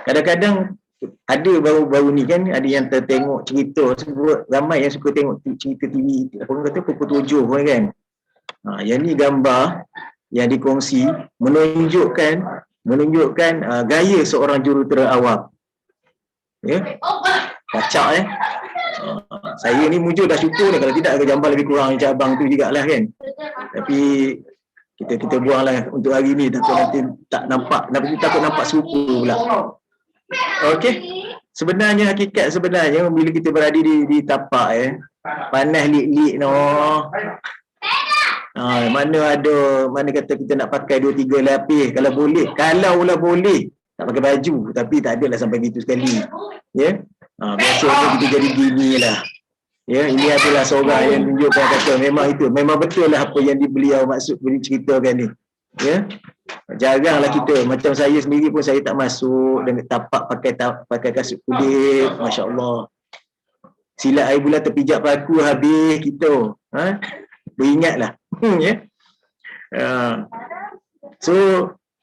Kadang-kadang ada baru-baru ni kan, ada yang tertengok cerita sebut, ramai yang suka tengok cerita TV, apa orang kata pukul 7 pun kan. Yang ni gambar yang dikongsi menunjukkan gaya seorang jurutera awam. Ya. Kacak saya ni mujur dah syukur ni, kalau tidak gambar lebih kurang macam abang tu jugalah kan. Tapi kita buanglah untuk hari ni, takut nanti tak nampak, takut nampak serupa pula. Okey. Sebenarnya hakikat sebenarnya bila kita berada di tapak panas lik-lik mana kata kita nak pakai 2-3 lapis, kalau boleh tak pakai baju, tapi tak adalah sampai gitu sekali, ya. Biasanya kita jadi gini lah, ya. Ini adalah seorang yang tunjukkan kata memang betul lah apa yang beliau maksud ceritakan ni, ya. Jaranglah kita, macam saya sendiri pun saya tak masuk dengan tapak pakai kasut kulit, masya-Allah. Silat air bulan terpijak paku habis kita. Beringatlah. Ya. So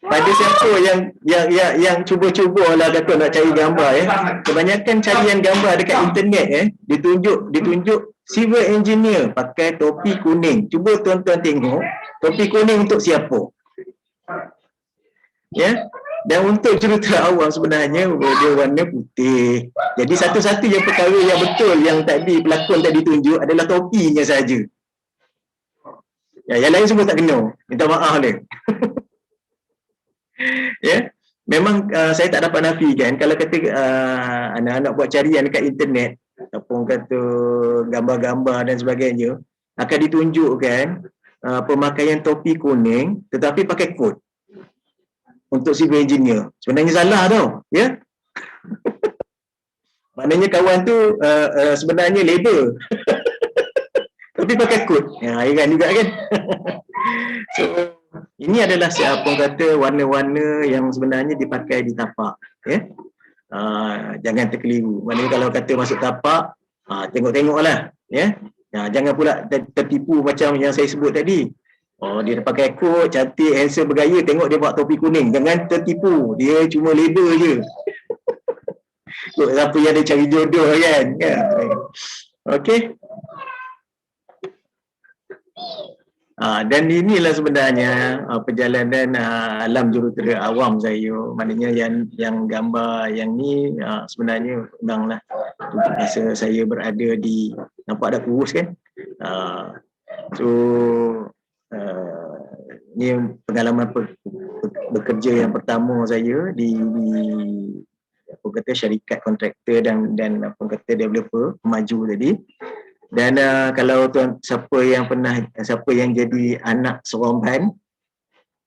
pada siapa yang cuba-cubalah kata nak cari gambar, ya. Kebanyakan carian gambar dekat internet ditunjuk civil engineer pakai topi kuning. Cuba tuan-tuan tengok, topi kuning untuk siapa? Ya. Dan untuk jurutera awam sebenarnya dia warna putih. Jadi satu-satu yang perkara yang betul yang tadi pelakon tadi tunjuk adalah topinya saja. Ya, yang lain semua tak kena. Minta maaf dia. Ya. Memang saya tak dapat nafikan kalau kata anak-anak buat carian dekat internet ataupun kata gambar-gambar dan sebagainya, akan ditunjukkan pemakaian topi kuning tetapi pakai kod untuk civil engineer. Sebenarnya salah tau, ya. Maknanya kawan tu sebenarnya labor tapi pakai kod. Ya, heran juga kan. So ini adalah siapa kata warna-warna yang sebenarnya dipakai di tapak, ya. Jangan terkeliru. Maknanya kalau kata masuk tapak, tengok-tengoklah, ya. Jangan pula tertipu macam yang saya sebut tadi. Dia pakai kot, cantik, handsome, bergaya, tengok dia buat topi kuning. Jangan tertipu, dia cuma label je. Siapa yang dia cari jodoh kan. Okey. Dan inilah sebenarnya perjalanan alam jurutera awam saya. Maknanya yang gambar yang ni sebenarnya undanglah untuk masa saya berada di, nampak dah kurus kan. Ini pengalaman bekerja yang pertama saya di apa kata syarikat kontraktor dan apa kata developer maju tadi. Dan kalau siapa yang jadi anak Seremban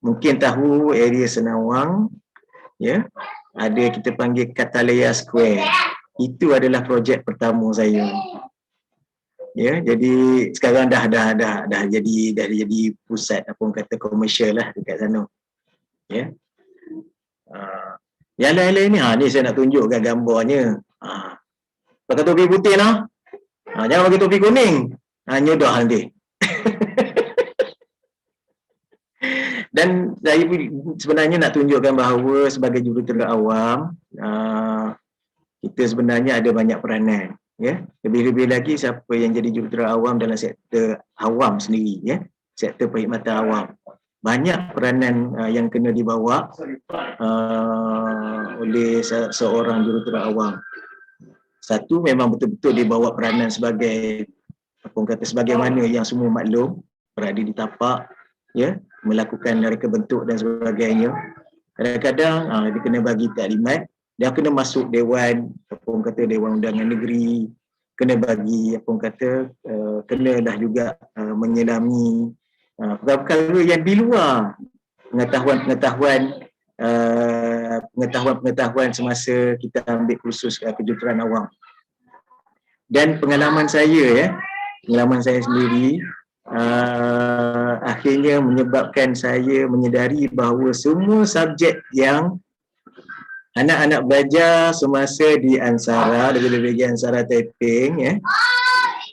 mungkin tahu area Senawang, ya, ada kita panggil Catalea Square. Itu adalah projek pertama saya. Ya, jadi sekarang dah jadi pusat apa orang kata komersial lah dekat sana. Ya. Yang lain-lain ni saya nak tunjukkan gambarnya. Pakai topi putih lah. Jangan pakai topi kuning. Nyodah nanti. Dan saya sebenarnya nak tunjukkan bahawa sebagai jurutera awam, kita sebenarnya ada banyak peranan. Ya, lebih-lebih lagi siapa yang jadi jurutera awam dalam sektor awam sendiri, ya, sektor perkhidmatan awam, banyak peranan yang kena dibawa oleh seorang jurutera awam. Satu, memang betul-betul dibawa peranan sebagai apa kata sebagaimana yang semua maklum, berada di tapak, ya, melakukan reka bentuk dan sebagainya. Kadang-kadang dia kena bagi taklimat. Dia kena masuk dewan, apa orang kata dewan undangan negeri, kena bagi apa orang kata kena dah juga menyelami perkara yang di luar pengetahuan semasa kita ambil kursus kejuruteraan awam. Dan pengalaman saya sendiri akhirnya menyebabkan saya menyedari bahawa semua subjek yang anak-anak belajar semasa di Ansara, lebih-lebih Ansara Taiping,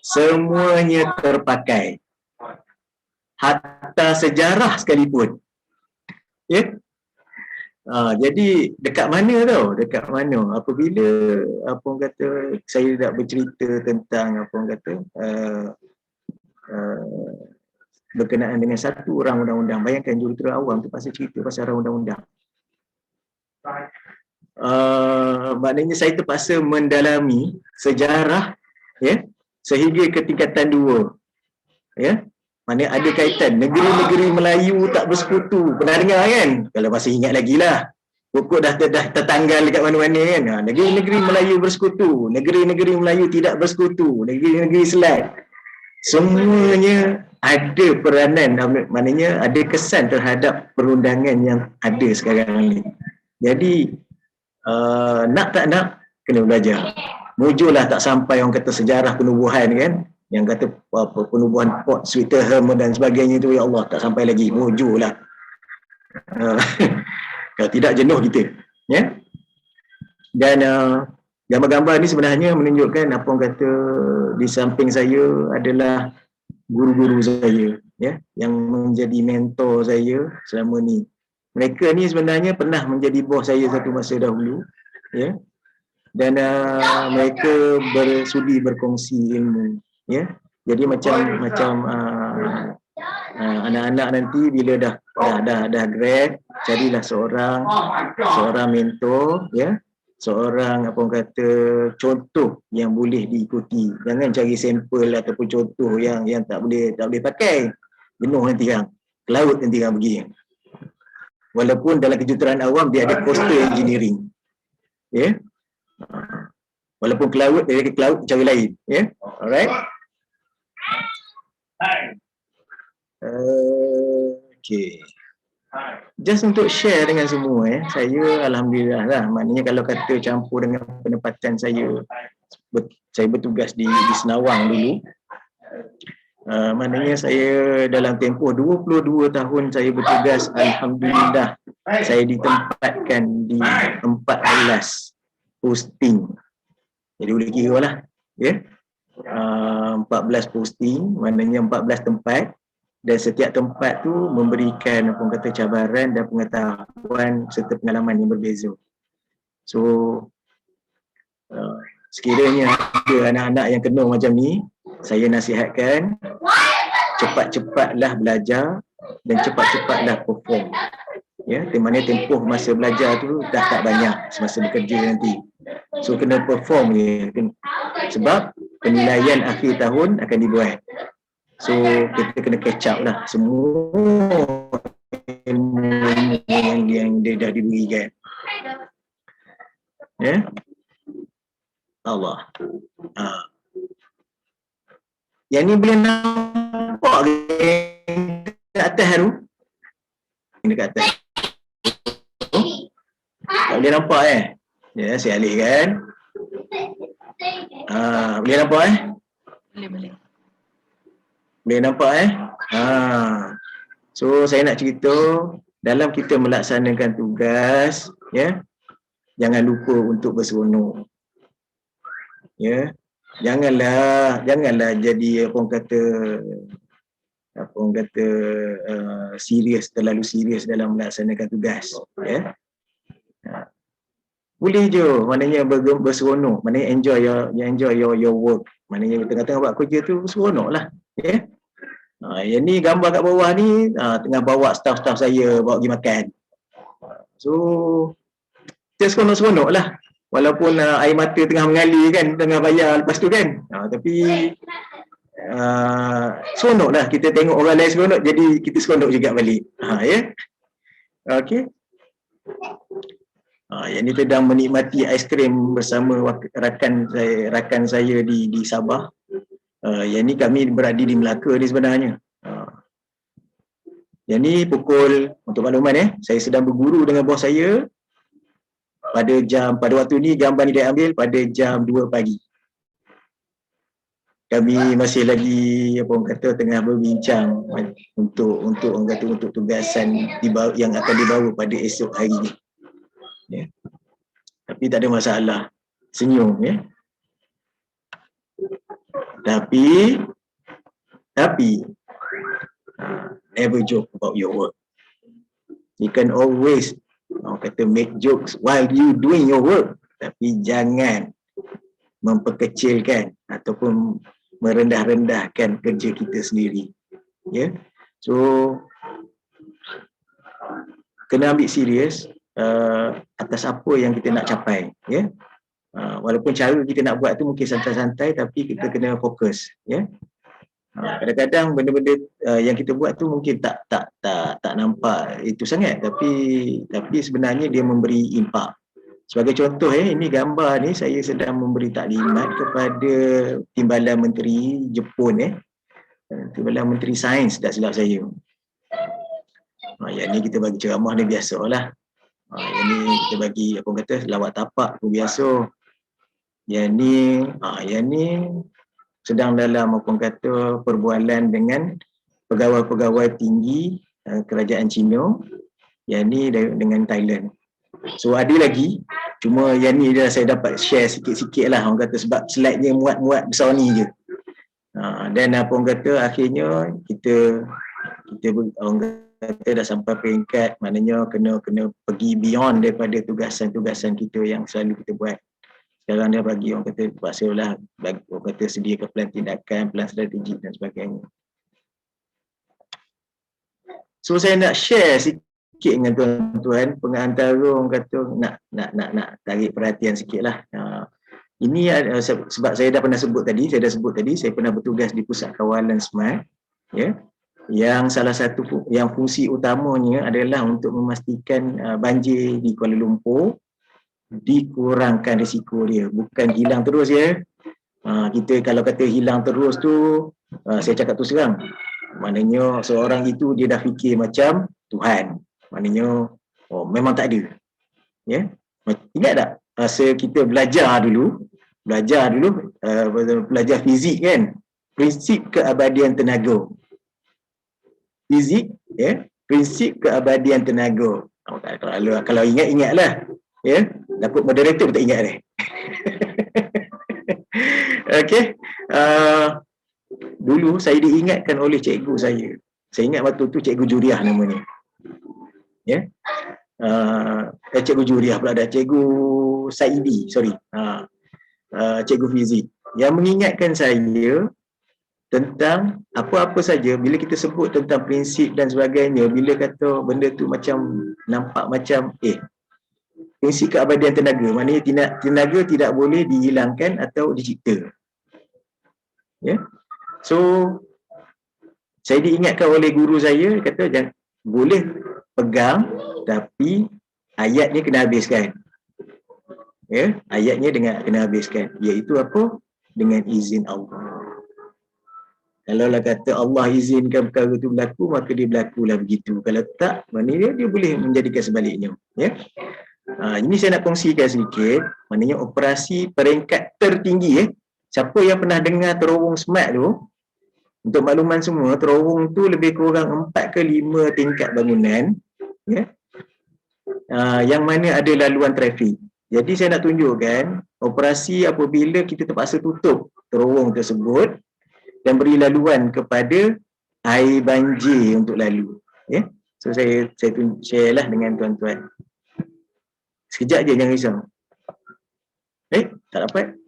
semuanya terpakai. Hatta sejarah sekalipun. Jadi dekat mana tau? Dekat mana? Apabila saya tak bercerita tentang berkenaan dengan satu orang undang-undang. Bayangkan juruterang awam tu pasal cerita pasal orang undang-undang. Maknanya saya terpaksa mendalami sejarah sehingga ke tingkatan 2. Maknanya ada kaitan negeri-negeri Melayu tak bersekutu. Pernah dengar kan? Kalau masih ingat lagi lah. Pokok dah tertanggal dekat mana-mana kan. Negeri-negeri Melayu bersekutu, negeri-negeri Melayu tidak bersekutu, negeri-negeri Selat. Semuanya ada peranan, maknanya ada kesan terhadap perundangan yang ada sekarang ni. Jadi nak tak nak kena belajar. Mujurlah tak sampai orang kata sejarah penubuhan kan, yang kata apa penubuhan Port Swettenham dan sebagainya tu, ya Allah tak sampai lagi, mujurlah. Kalau tidak jenuh kita, Dan gambar-gambar ni sebenarnya menunjukkan apa orang kata di samping saya adalah guru-guru saya, yang menjadi mentor saya selama ni. Mereka ni sebenarnya pernah menjadi bos saya satu masa dahulu, dan mereka bersudi berkongsi ilmu, Jadi macam anak-anak nanti bila dah grad, carilah seorang mentor, seorang apa orang kata contoh yang boleh diikuti. Jangan cari sampel ataupun contoh yang tak boleh pakai. Jenuh nanti kan. Ke laut nanti kan pergi. Walaupun dalam kejuruteraan awam dia ada coastal engineering. Walaupun ke laut, dia ke laut cara lain. Alright. Okay. Just untuk share dengan semua, saya alhamdulillah lah, maknanya kalau kata campur dengan penempatan saya bertugas di Senawang dulu, maknanya saya dalam tempoh 22 tahun saya bertugas, alhamdulillah saya ditempatkan di 14 posting. Jadi boleh kira lah, 14 posting, maknanya 14 tempat. Dan setiap tempat tu memberikan apa kata cabaran dan pengetahuan serta pengalaman yang berbeza. So sekiranya ada anak-anak yang kena macam ni, saya nasihatkan cepat-cepatlah belajar dan cepat-cepatlah perform. Di mana tempoh masa belajar tu dah tak banyak semasa bekerja nanti. So kena perform je. Sebab penilaian akhir tahun akan dibuat. So kita kena catch up lah semua ilmu yang dia dah diberikan. Allah. Yang ni boleh nampak ke atas tu? Dekat atas. Tak boleh nampak saya alihkan. Boleh nampak Boleh. Boleh nampak So saya nak cerita, dalam kita melaksanakan tugas, jangan lupa untuk berseronok. Janganlah jadi terlalu serius dalam melaksanakan tugas. Boleh je, maknanya berseronok, maknanya enjoy your work. Maknanya tengah-tengah buat kerja tu seronoklah. Yang ni gambar kat bawah ni tengah bawa staff-staff saya bawa pergi makan. So kita seronok-seronok lah. Walaupun air mata tengah mengalir kan, tengah bayar lepas tu kan. Tapi seronok lah, kita tengok orang lain seronok, jadi kita seronok juga balik. Okay. Yang ni sedang menikmati aiskrim bersama rakan saya di Sabah. Yang ni kami berada di Melaka ni sebenarnya. Yang ni untuk makluman saya sedang berguru dengan bos saya pada waktu ni gambar ni dia ambil pada jam 2 pagi. kami masih lagi apa orang kata tengah berbincang untuk orang kata untuk tugasan yang akan dibawa pada esok hari ni. Ya. Tapi tak ada masalah. Senyum ya. Tapi never joke about your work. You can always orang kata make jokes while you doing your work, tapi jangan memperkecilkan ataupun merendah-rendahkan kerja kita sendiri. Ya. So kena ambil serius atas apa yang kita nak capai, ya. Walaupun cara kita nak buat tu mungkin santai-santai, tapi kita kena fokus, ya. Kadang-kadang benda-benda yang kita buat tu mungkin tak nampak itu sangat, tapi sebenarnya dia memberi impak. Sebagai contoh, ini gambar ni saya sedang memberi taklimat kepada Timbalan Menteri Jepun, Timbalan Menteri Sains tak silap saya. Yang ni kita bagi ceramah ni biasalah. Yang ni kita bagi apa kata lawak tapak tu biasa. Yang ni sedang dalam apa kata perbualan dengan pegawai-pegawai tinggi kerajaan Cina. Yang ni dengan Thailand. So ada lagi, cuma yang ni dah saya dapat share sikit-sikit lah orang kata, sebab slide-nya muat-muat besar ni je. Dan apa orang kata akhirnya kita orang kata dah sampai peringkat maknanya kena pergi beyond daripada tugasan-tugasan kita yang selalu kita buat. Sekarang dia bagi orang kata paksalah bagi orang kata sediakan plan tindakan, plan strategik dan sebagainya. So saya nak share sikit dengan tuan-tuan, pengantara orang kata nak tarik perhatian sikitlah. Ini sebab saya dah sebut tadi, saya pernah bertugas di Pusat Kawalan Smart, ya. Yang salah satu yang fungsi utamanya adalah untuk memastikan banjir di Kuala Lumpur dikurangkan risiko dia, bukan hilang terus ya. Kita kalau kata hilang terus tu, saya cakap tu serang, maknanya seorang itu dia dah fikir macam Tuhan. Maknanya memang tak ada. Ya. Ingat tak masa kita belajar dulu belajar fizik kan, prinsip keabadian tenaga. Fizik ya, prinsip keabadian tenaga. Kalau ingatlah ya, takut moderator pun tak ingat ni. Okey. Dulu saya diingatkan oleh cikgu saya. Saya ingat waktu tu Cikgu Juriah namanya. Ya. Cikgu Juriah pula ada, Cikgu Saidi, Cikgu Fizik yang mengingatkan saya tentang apa-apa saja bila kita sebut tentang prinsip dan sebagainya, bila kata benda tu macam nampak macam prinsip keabadian tenaga, maknanya tenaga tidak boleh dihilangkan atau dicipta. Ya. So saya diingatkan oleh guru saya, kata jangan boleh pegang tapi ayatnya kena habiskan. Ya, ayatnya kena habiskan, iaitu apa? Dengan izin Allah. Kalaulah kata Allah izinkan perkara itu berlaku, maka dia berlakulah begitu. Kalau tak, maknanya dia boleh menjadikan sebaliknya. Ya. Ini saya nak kongsikan sedikit, maknanya operasi peringkat tertinggi. Siapa yang pernah dengar terowong smart tu, untuk makluman semua, terowong tu lebih kurang 4 ke 5 tingkat bangunan, ya, yang mana ada laluan trafik. Jadi saya nak tunjukkan operasi apabila kita terpaksa tutup terowong tersebut dan beri laluan kepada air banjir untuk lalu. Ya? So saya share lah dengan tuan-tuan. Sekejap je, jangan risau. Tak dapat?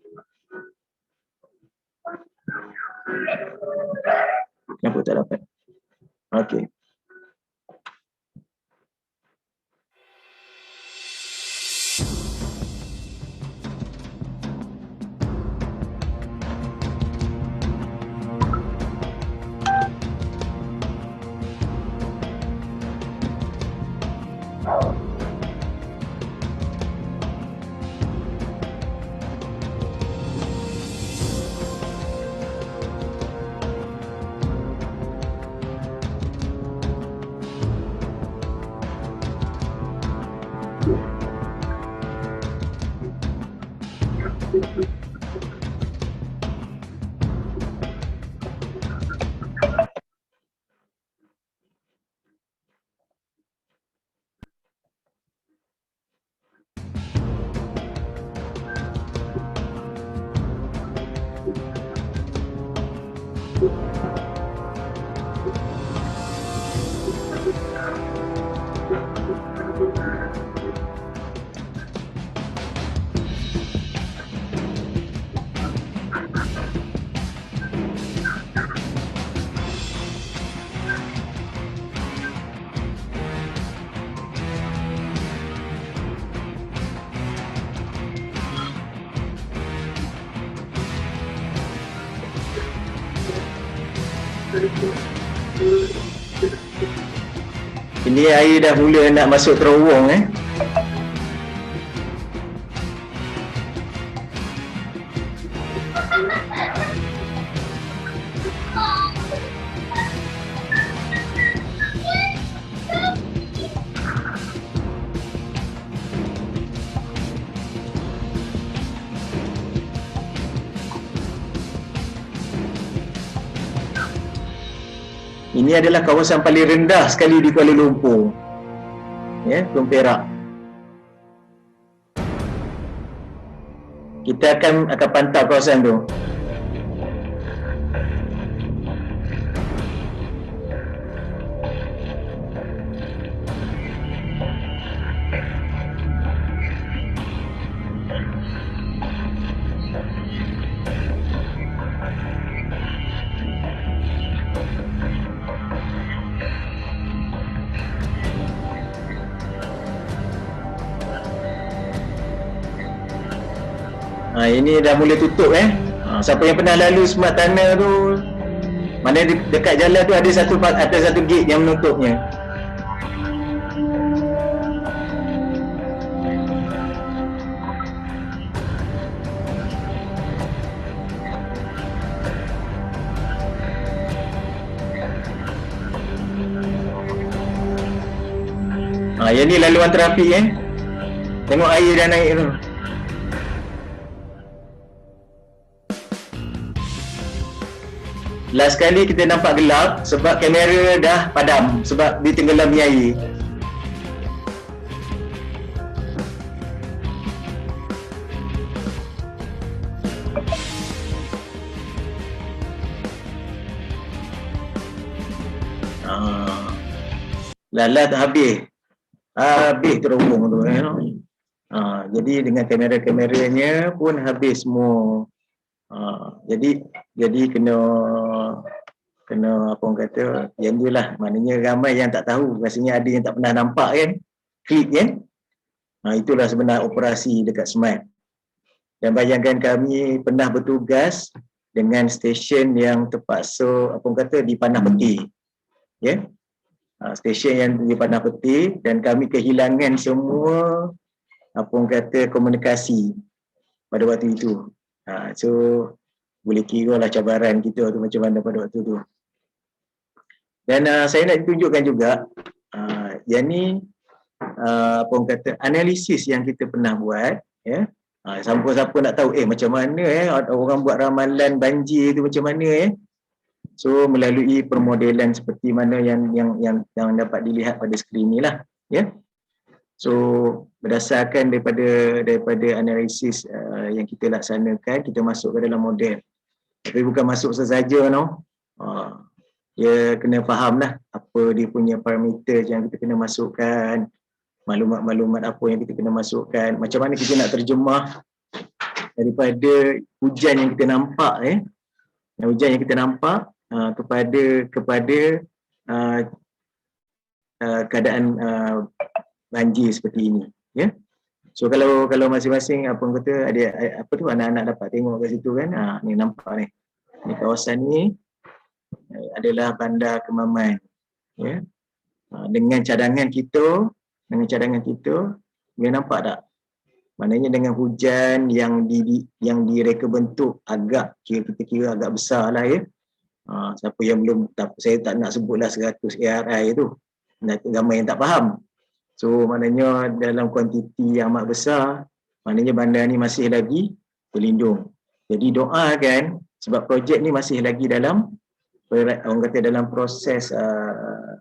Kenapa tak dapat? Okey. Ini air dah mula nak masuk terowong Ini adalah kawasan paling rendah sekali di Kuala Lumpur. Ya, Gunung Perak. Kita akan pantau kawasan tu. Ini dah mula tutup siapa yang pernah lalu Smart Tunnel tu, mana dekat jalan tu ada satu gate yang menutupnya. Yang ni laluan trafik Tengok air dah naik tu. Last kali kita nampak gelap sebab kamera dah padam sebab ditenggelami air. Lala tak habis. Habis terowong tu jadi dengan kamera-kameranya pun habis semua. Jadi kena apa orang kata, yang tu lah, maknanya ramai yang tak tahu, rasanya ada yang tak pernah nampak klip itulah sebenar operasi dekat Smart. Dan bayangkan kami pernah bertugas dengan stesen yang terpaksa apa orang kata di Panah Peti. Stesen yang di Panah Peti, dan kami kehilangan semua apa orang kata komunikasi pada waktu itu. So boleh kira lah cabaran kita tu macam mana pada waktu tu. Dan saya nak tunjukkan juga yang ni apa orang kata analisis yang kita pernah buat siapa-siapa nak tahu macam mana orang buat ramalan banjir tu macam mana so melalui permodelan seperti mana yang dapat dilihat pada skrin ni lah so berdasarkan daripada analisis yang kita laksanakan, kita masuk ke dalam model. Tapi bukan masuk sesaja dia kena faham lah apa dia punya parameter yang kita kena masukkan, maklumat-maklumat apa yang kita kena masukkan, macam mana kita nak terjemah daripada hujan yang kita nampak hujan yang kita nampak kepada keadaan banjir seperti ini so kalau masing-masing apa kata ada apa tu anak-anak dapat tengok kat situ ni nampak ni kawasan ni adalah Bandar Kemaman dengan cadangan kita boleh nampak tak, maknanya dengan hujan yang direka bentuk agak kita kira agak besar lah siapa yang belum saya tak nak sebutlah 100 ARI tu, ramai yang tak faham. So maknanya dalam kuantiti yang amat besar, maknanya bandar ni masih lagi berlindung. Jadi doakan sebab projek ni masih lagi dalam orang kata dalam proses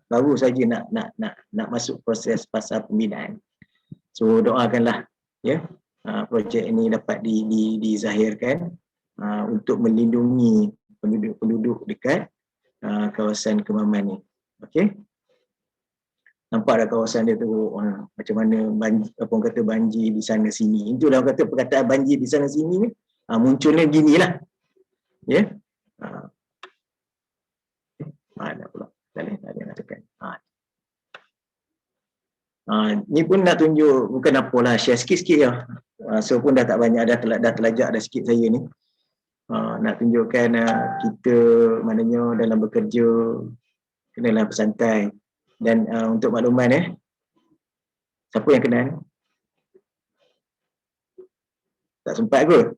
baru saja nak masuk proses fasa pembinaan. So doakanlah projek ini dapat dizahirkan untuk melindungi penduduk dekat kawasan Kemaman ni. Okey. Nampak dah kawasan dia tu macam mana apa orang kata banjir di sana sini. Itulah orang kata perkataan banjir di sana sini ni munculnya ginilah. Ada pula. Tak ada nak tekan. Ni pun nak tunjuk, bukan apalah, share sikit-sikit je. So pun dah tak banyak, dah terlajak dah sikit saya ni. nak tunjukkan kita maknanya dalam bekerja kenalah bersantai. Dan untuk makluman siapa yang kenal? Tak sempat kot.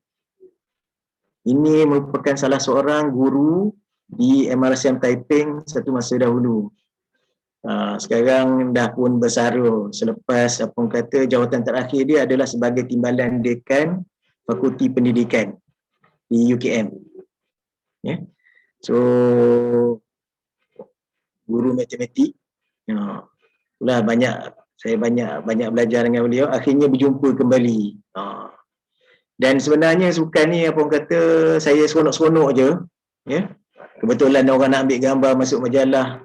Ini merupakan salah seorang guru di MRSM Taiping satu masa dahulu. Sekarang dah pun bersara selepas apa orang kata jawatan terakhir dia adalah sebagai timbalan dekan Fakulti Pendidikan di UKM. So guru matematik. Itulah saya banyak belajar dengan beliau, akhirnya berjumpa kembali. Dan sebenarnya sukan ni apa orang kata saya seronok-seronok je, kebetulan orang nak ambil gambar masuk majalah,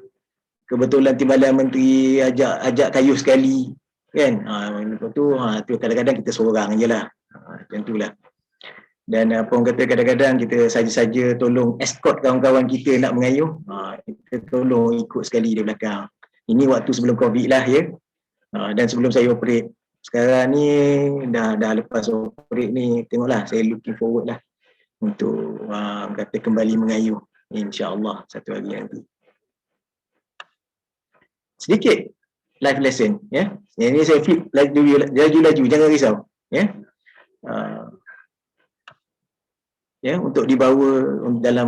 kebetulan timbalan menteri ajak kayu sekali kan. Tu kadang-kadang kita seorang je lah, macam tu lah. Dan apa orang kata kadang-kadang kita saja-saja tolong escort kawan-kawan kita nak mengayuh, kita tolong ikut sekali di belakang. Ini waktu sebelum COVID lah dan sebelum saya operate. Sekarang ni dah lepas operate ni, tengoklah saya looking forward lah untuk kata kembali mengayuh, insya-Allah satu hari nanti. Sedikit life lesson Yang ni saya flip laju-laju, jangan risau untuk dibawa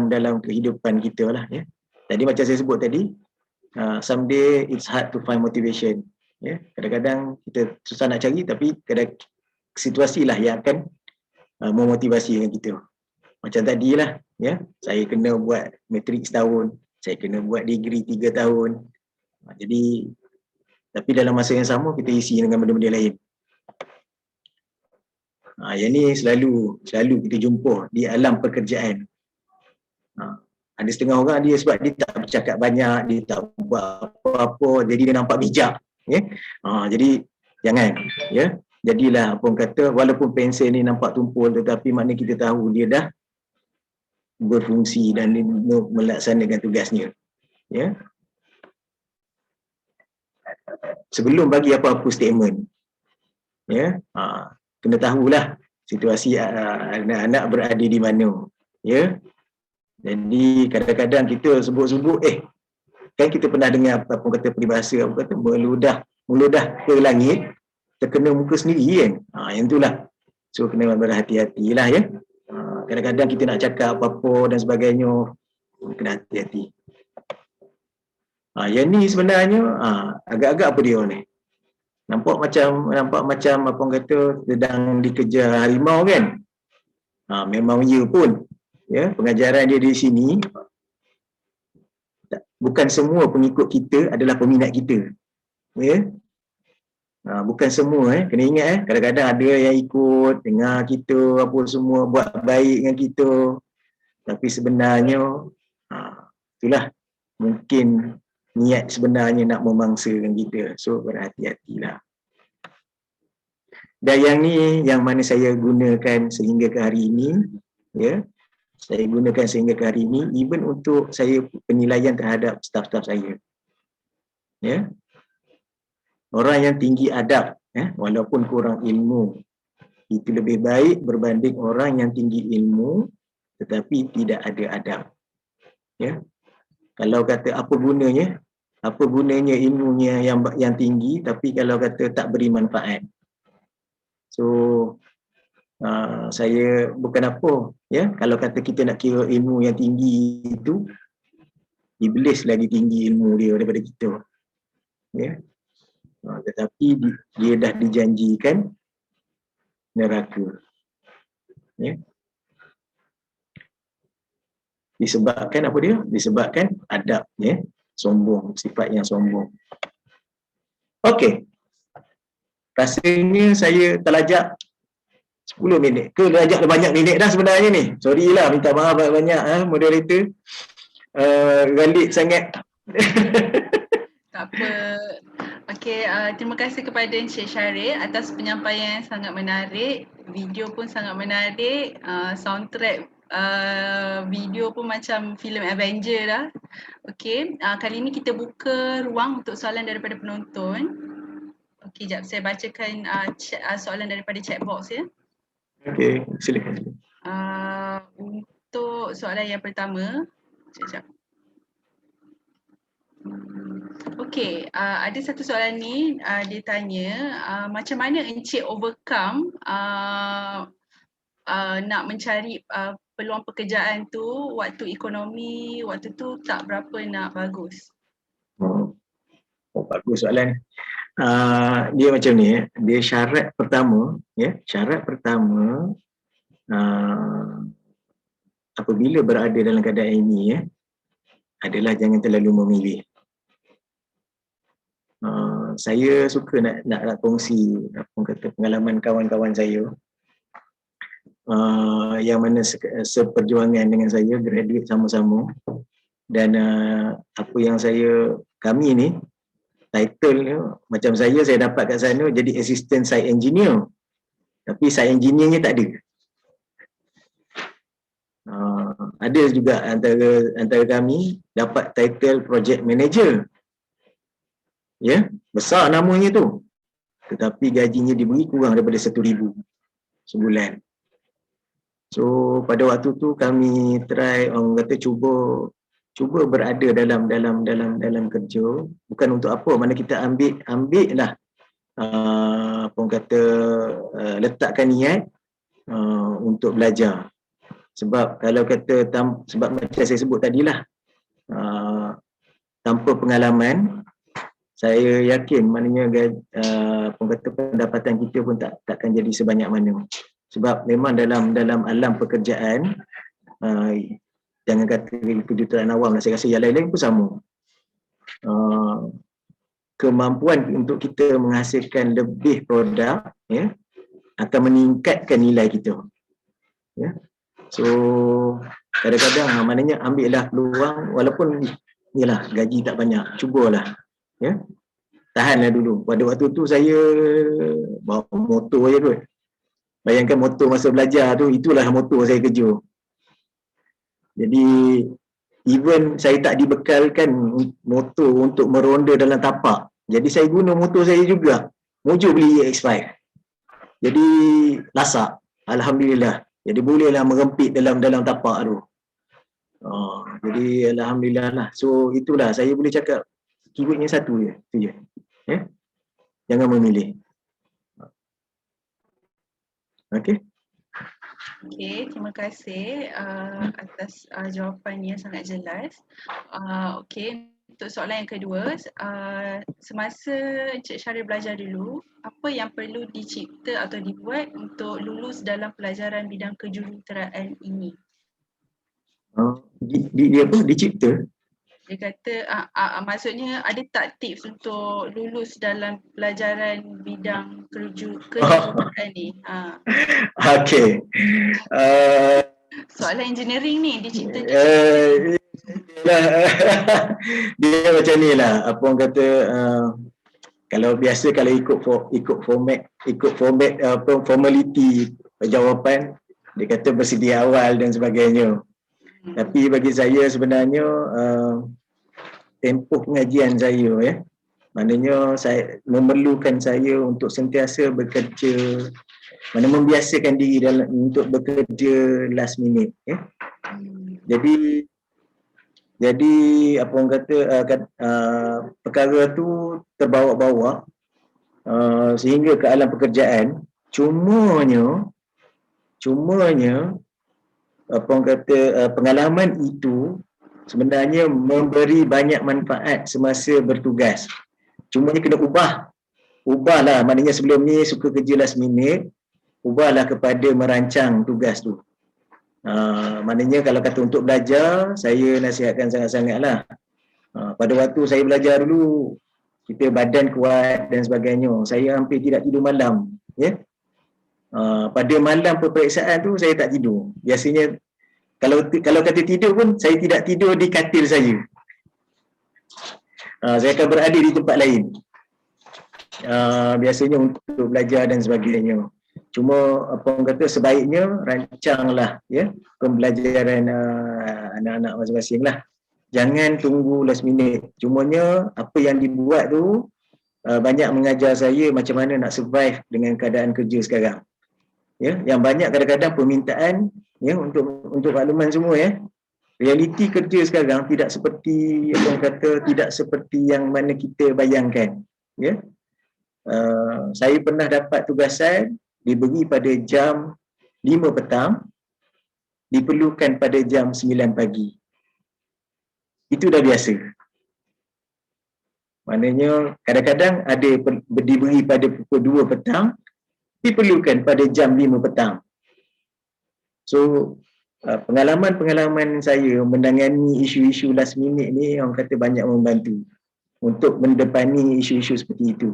dalam kehidupan kita lah Tadi macam saya sebut tadi, someday it's hard to find motivation. Kadang-kadang kita susah nak cari, tapi situasi lah yang akan memotivasi dengan kita. Macam tadilah saya kena buat matrik setahun, saya kena buat degree 3 tahun. Jadi tapi dalam masa yang sama kita isi dengan benda-benda lain. Yang ni selalu kita jumpa di alam pekerjaan. Ada setengah orang dia sebab dia tak bercakap banyak, dia tak buat apa-apa, jadi dia nampak bijak. Jadi jangan jadilah apa orang kata, walaupun pensel ni nampak tumpul, tetapi makna kita tahu dia dah berfungsi dan melaksanakan tugasnya. Sebelum bagi apa-apa statement, kena tahulah situasi anak-anak berada di mana. Jadi kadang-kadang kita sebut-sebut kan kita pernah dengar apa kata peribahasa, apa kata meludah ke langit terkena muka sendiri kan. Yang itulah. So kena berhati-hatilah kadang-kadang kita nak cakap apa-apa dan sebagainya, kena hati-hati. Yang ni sebenarnya agak-agak apa dia ni? Nampak macam apa orang kata sedang dikejar harimau kan? Memang ya pun. Pengajaran dia di sini, bukan semua pengikut kita adalah peminat kita. Bukan semua kena ingat kadang-kadang ada yang ikut dengar kita apa semua, buat baik dengan kita, tapi sebenarnya itulah mungkin niat sebenarnya nak memangsakan kita. So berhati-hatilah. Dan yang ni yang mana saya gunakan sehingga ke hari ini, saya gunakan sehingga ke hari ini, even untuk saya penilaian terhadap staf-staf saya. Orang yang tinggi adab, walaupun kurang ilmu, itu lebih baik berbanding orang yang tinggi ilmu tetapi tidak ada adab. Kalau kata apa gunanya ilmunya yang tinggi tapi kalau kata tak beri manfaat. So saya bukan apa, kalau kata kita nak kira ilmu yang tinggi itu, iblis lagi tinggi ilmu dia daripada kita. Tetapi dia dah dijanjikan neraka. Disebabkan apa dia? Disebabkan adab, sombong, sifat yang sombong. Okey. Rasanya saya terlajak 10 minit. Ke terlajak banyak minit dah sebenarnya ni. Sorry lah, minta maaf banyak-banyak moderator. Galit sangat. Tak apa. Okey, terima kasih kepada Encik Syaril atas penyampaian yang sangat menarik. Video pun sangat menarik. Soundtrack video pun macam filem Avenger dah. Okey, kali ini kita buka ruang untuk soalan daripada penonton. Okey, jap saya bacakan soalan daripada chat box ya. Okey, silakan. untuk soalan yang pertama. Sekejap. Okey, ada satu soalan ni, dia tanya macam mana Encik overcome nak mencari peluang pekerjaan tu waktu ekonomi waktu tu tak berapa nak bagus. Bagus soalan. Dia macam ni, dia syarat pertama, syarat pertama apabila berada dalam keadaan ini adalah jangan terlalu memilih. Saya suka nak kongsi pengalaman kawan-kawan saya yang mana seperjuangan dengan saya, graduate sama-sama, dan apa yang kami ni title macam saya dapat kat sana jadi assistant site engineer, tapi site engineer-nya tak ada. Ada juga antara kami dapat title project manager, besar namanya tu, tetapi gajinya diberi kurang daripada 1,000 sebulan. So pada waktu tu kami try, orang kata cuba berada dalam kerja, bukan untuk apa, mana kita ambil lah orang kata letakkan niat untuk belajar. Sebab kalau kata sebab macam saya sebut tadilah, tanpa pengalaman saya yakin maknanya orang kata pendapatan kita pun takkan jadi sebanyak mana. Sebab memang dalam alam pekerjaan, jangan kata kejuruteraan awam lah, saya rasa yang lain-lain pun sama. Kemampuan untuk kita menghasilkan lebih produk akan meningkatkan nilai kita. So kadang-kadang maknanya ambillah peluang walaupun yalah gaji tak banyak, cubalah. Tahanlah dulu. Pada waktu tu saya bawa motor je kot. Bayangkan motor masa belajar tu, itulah motor saya kerja. Jadi even saya tak dibekalkan motor untuk meronda dalam tapak, jadi saya guna motor saya juga. Mojo beli EX5, jadi lasak, alhamdulillah. Jadi bolehlah merempit dalam tapak tu. Jadi alhamdulillah lah. So itulah saya boleh cakap, keywordnya satu je, tu je. Jangan memilih. Okey. Okey, terima kasih atas jawapan yang sangat jelas. Okey, untuk soalan yang kedua, semasa Encik Syaril belajar dulu, apa yang perlu dicipta atau dibuat untuk lulus dalam pelajaran bidang kejuruteraan ini? Dia apa? Dicipta? Dia kata, maksudnya ada tak tips untuk lulus dalam pelajaran bidang kejuruteraan ni? Okey. Soalan engineering ni, dicipta dia macam ni lah, apa orang kata, kalau biasa kalau ikut format formality jawapan, dia kata bersedia awal dan sebagainya. Tapi bagi saya sebenarnya tempoh pengajian saya maknanya saya memerlukan saya untuk sentiasa bekerja, mana membiasakan diri untuk bekerja last minute. Jadi apa orang kata perkara tu terbawa-bawa sehingga ke alam pekerjaan. Cumanya apa orang kata pengalaman itu sebenarnya memberi banyak manfaat semasa bertugas. Cumanya kena ubahlah, maknanya sebelum ni suka kerja last minute, ubahlah kepada merancang tugas tu. Maknanya kalau kata untuk belajar, saya nasihatkan sangat-sangatlah. Pada waktu saya belajar dulu, kita badan kuat dan sebagainya, saya hampir tidak tidur malam. Pada malam peperiksaan tu saya tak tidur. Biasanya kalau kata tidur pun saya tidak tidur di katil saya. Saya akan berada di tempat lain. Biasanya untuk belajar dan sebagainya. Cuma apa orang kata sebaiknya rancanglah pembelajaran anak-anak masing-masing lah. Jangan tunggu last minute. Cumanya apa yang dibuat tu banyak mengajar saya macam mana nak survive dengan keadaan kerja sekarang. Yang banyak kadang-kadang permintaan Ya, untuk makluman semua ya. Realiti kerja sekarang tidak seperti tidak seperti yang mana kita bayangkan. Ya. Saya pernah dapat tugasan diberi pada jam 5 petang, diperlukan pada jam 9 pagi. Itu dah biasa. Maknanya kadang-kadang ada diberi pada pukul 2 petang, diperlukan pada jam 5 petang. So, pengalaman-pengalaman saya menangani isu-isu last minute ni orang kata banyak membantu untuk mendepani isu-isu seperti itu.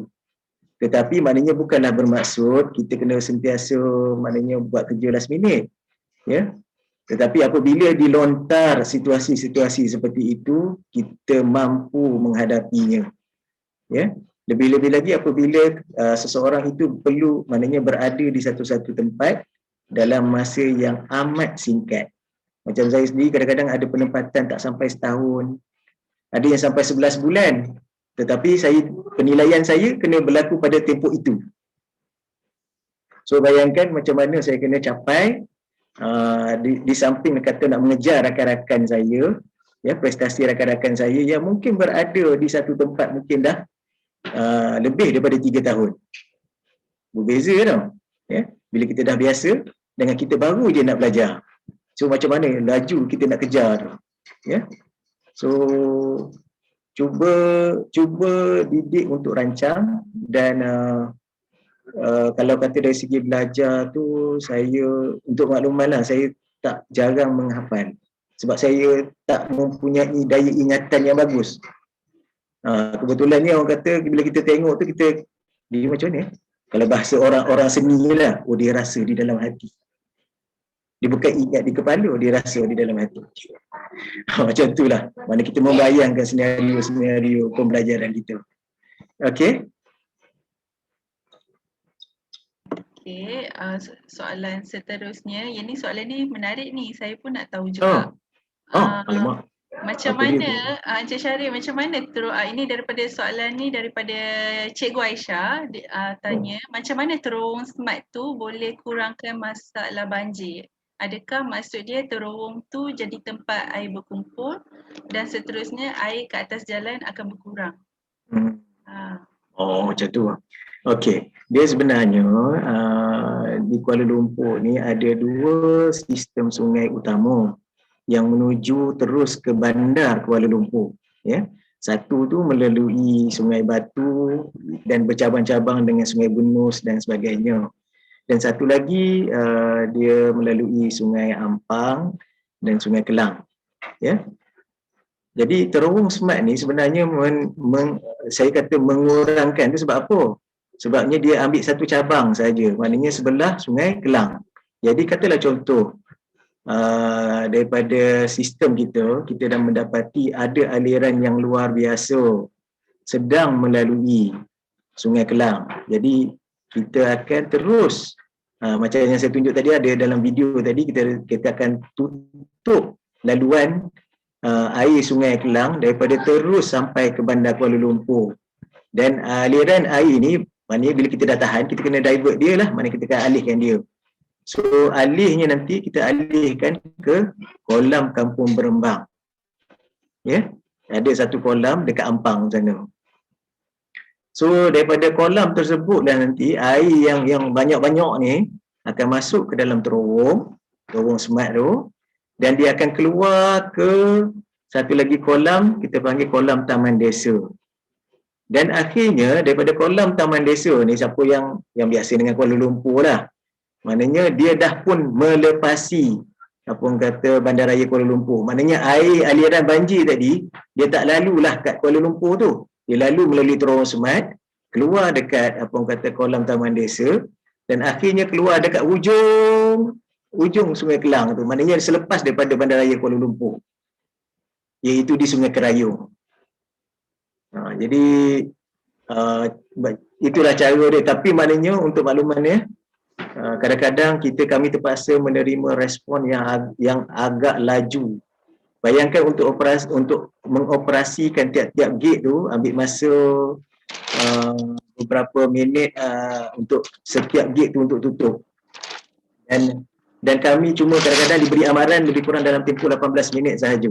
Tetapi maknanya bukanlah bermaksud kita kena sentiasa maknanya buat kerja last minute. Ya. Tetapi apabila dilontar situasi-situasi seperti itu, kita mampu menghadapinya. Ya. Lebih-lebih lagi apabila seseorang itu perlu maknanya berada di satu-satu tempat dalam masa yang amat singkat. Macam saya sendiri kadang-kadang ada penempatan tak sampai setahun, ada yang sampai 11 bulan. Tetapi penilaian saya kena berlaku pada tempoh itu. So bayangkan macam mana saya kena capai di samping kata nak mengejar rakan-rakan saya, ya, prestasi rakan-rakan saya yang mungkin berada di satu tempat mungkin dah lebih daripada 3 tahun. Berbeza tau. Ya, bila kita dah biasa dengan kita baru je nak belajar. So macam mana laju kita nak kejar tu. Ya. So cuba didik untuk rancang dan kalau kata dari segi belajar tu, saya untuk makluman lah, saya tak jarang menghafal sebab saya tak mempunyai daya ingatan yang bagus. Kebetulan ni orang kata bila kita tengok tu dia macam ni, kalau bahasa orang-orang seni lah, dia rasa di dalam hati. Dia bukan ingat di kepala, dia rasa di dalam hati. Macam itulah, mana kita membayangkan senario-senario pembelajaran kita. Okey. Okey, soalan seterusnya, yang ni soalan ni menarik ni, saya pun nak tahu juga. Alamak. Macam mana, Encik Syarif, macam mana ini daripada soalan ni daripada Cikgu Aisyah, tanya, macam mana terowong smart tu boleh kurangkan masalah banjir? Adakah maksud dia terowong tu jadi tempat air berkumpul dan seterusnya air ke atas jalan akan berkurang? Macam tu. Okey, dia sebenarnya di Kuala Lumpur ni ada 2 sistem sungai utama yang menuju terus ke bandar Kuala Lumpur. Ya, satu tu melalui Sungai Batu dan bercabang-cabang dengan Sungai Benus dan sebagainya. Dan satu lagi dia melalui Sungai Ampang dan Sungai Kelang. Ya. Jadi terowong smart ni sebenarnya saya kata mengurangkan tu sebab apa? Sebabnya dia ambil satu cabang saja, maknanya sebelah Sungai Kelang. Jadi katalah contoh daripada sistem kita dah mendapati ada aliran yang luar biasa sedang melalui Sungai Kelang. Jadi kita akan terus macam yang saya tunjuk tadi, ada dalam video tadi, kita akan tutup laluan air Sungai Kelang daripada terus sampai ke bandar Kuala Lumpur. Dan aliran air ni, maknanya bila kita dah tahan, kita kena divert dia lah, maknanya kita akan alihkan dia. So alihnya nanti kita alihkan ke kolam Kampung Berembang. Ya, ada satu kolam dekat Ampang sana. So daripada kolam tersebutlah nanti air yang banyak-banyak ni akan masuk ke dalam terowong smart tu, dan dia akan keluar ke satu lagi kolam, kita panggil kolam Taman Desa. Dan akhirnya daripada kolam Taman Desa ni, siapa yang biasa dengan Kuala Lumpur lah, maknanya dia dah pun melepasi apa orang kata Bandaraya Kuala Lumpur. Maknanya air aliran banjir tadi, dia tak lalulah kat Kuala Lumpur tu. Dia lalu melalui terowong smart, keluar dekat apa orang kata kolam Taman Desa, dan akhirnya keluar dekat ujung Sungai Kelang tu. Maknanya selepas daripada Bandaraya Kuala Lumpur, iaitu di Sungai Kerayung. Jadi itulah cara dia. Tapi maknanya untuk maklumannya, kadang-kadang kami terpaksa menerima respon yang agak laju. Bayangkan untuk mengoperasikan tiap-tiap gate tu ambil masa beberapa minit untuk setiap gate tu untuk tutup. dan kami cuma kadang-kadang diberi amaran lebih kurang dalam tempoh 18 minit sahaja.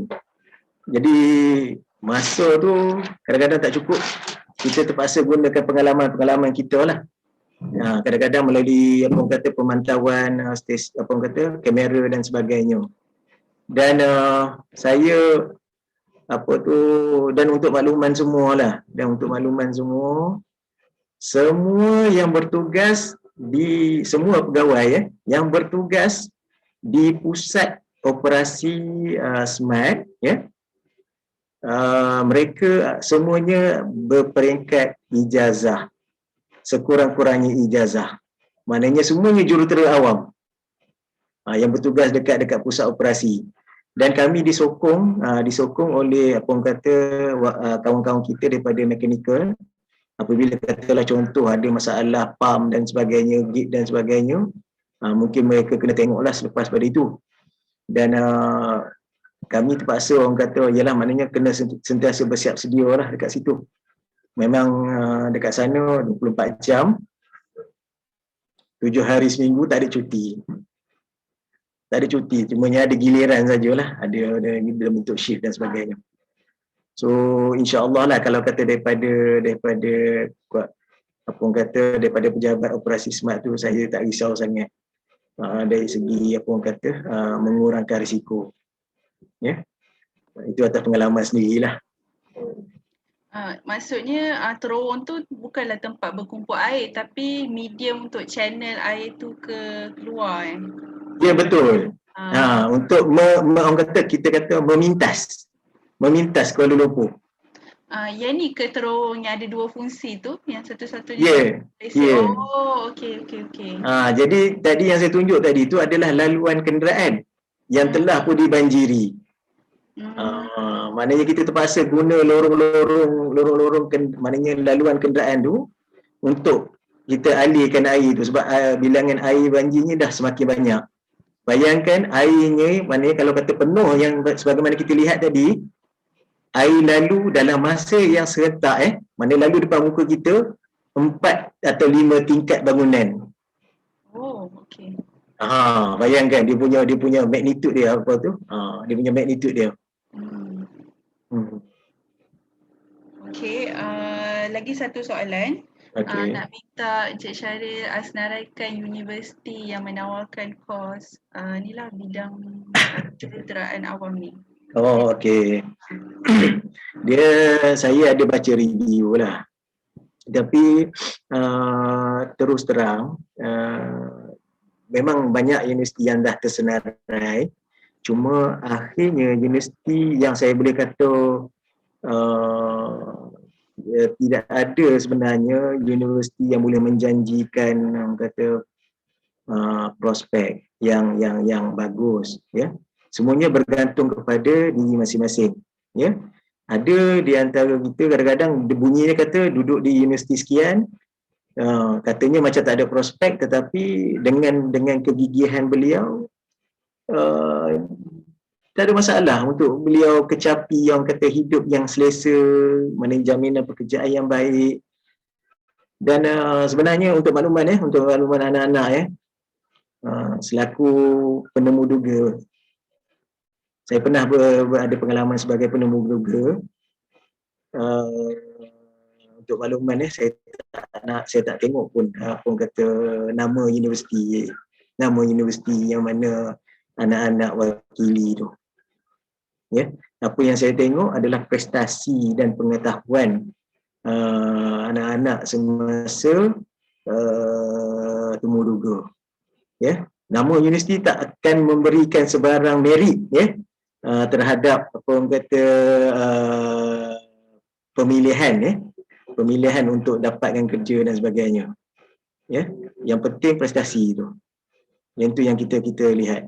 Jadi masa tu kadang-kadang tak cukup, kita terpaksa gunakan pengalaman kita lah. Kadang-kadang melalui apa orang kata pemantauan apa orang kata kamera dan sebagainya. Dan saya apa tu, dan untuk makluman semua, semua yang bertugas di semua pegawai yang bertugas di pusat operasi SMART mereka semuanya berperingkat ijazah, sekurang-kurangnya ijazah. Maknanya semuanya jurutera awam yang bertugas dekat pusat operasi. Dan kami disokong oleh apa orang kata kawan-kawan kita daripada mekanikal. Apabila katalah contoh ada masalah pump dan sebagainya, gig dan sebagainya, mungkin mereka kena tengoklah selepas pada itu. Dan kami terpaksa orang kata ialah maknanya kena sentiasa bersiap sedia lah dekat situ. Memang dekat sana 24 jam 7 hari seminggu tak ada cuti. Cuma ada giliran sajalah, ada dalam bentuk shift dan sebagainya. So insya-Allah lah kalau kata daripada apa orang kata daripada pejabat operasi SMART tu, saya tak risau sangat dari segi apa orang kata mengurangkan risiko. Itu atas pengalaman sendirilah. Maksudnya terowong tu bukanlah tempat berkumpul air, tapi medium untuk channel air tu keluar Ya, betul. Untuk orang kata kita kata memintas Kuala Lumpur. Yang ni ke terowong yang ada 2 fungsi tu, yang satu-satunya. Ya. Oh, okey. Jadi tadi yang saya tunjuk tadi tu adalah laluan kenderaan yang telah pun dibanjiri. Maknanya kita terpaksa guna lorong-lorong maknanya laluan kenderaan tu untuk kita alirkan air tu, sebab bilangan air banjirnya dah semakin banyak. Bayangkan airnya, maknanya kalau kata penuh yang sebagaimana kita lihat tadi, air lalu dalam masa yang serentak, maknanya lalu depan muka kita 4 atau 5 tingkat bangunan. Oh, okey. Bayangkan dia punya magnitude dia apa tu? Dia punya magnitude dia. Okey, lagi satu soalan. Okay. Nak minta Encik Syahril senaraikan universiti yang menawarkan kos inilah bidang juruteraan awam ni. Oh, okey. Saya ada baca review lah. Tapi terus terang memang banyak universiti yang dah tersenarai. Cuma akhirnya universiti yang saya boleh kata tidak ada sebenarnya universiti yang boleh menjanjikan kata prospek yang bagus, semuanya bergantung kepada diri masing-masing, ada di antara kita kadang-kadang bunyinya kata duduk di universiti sekian, katanya macam tak ada prospek, tetapi dengan kegigihan beliau tak ada masalah untuk beliau kecapi yang kata hidup yang selesa, jaminan pekerjaan yang baik. Dan sebenarnya untuk makluman anak-anak selaku penemu duga, saya pernah ada pengalaman sebagai penemu duga. Untuk makluman saya tak tengok pun apa orang kata nama universiti yang mana anak-anak wakili tu. Apa yang saya tengok adalah prestasi dan pengetahuan anak-anak semasa temuduga. Nama universiti tak akan memberikan sebarang merit terhadap apa orang kata pemilihan untuk dapatkan kerja dan sebagainya. Yang penting prestasi tu. Yang tu yang kita lihat.